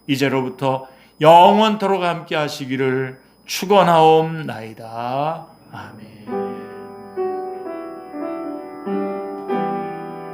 이제로부터 영원토록 함께 하시기를 축원하옵나이다. 아멘.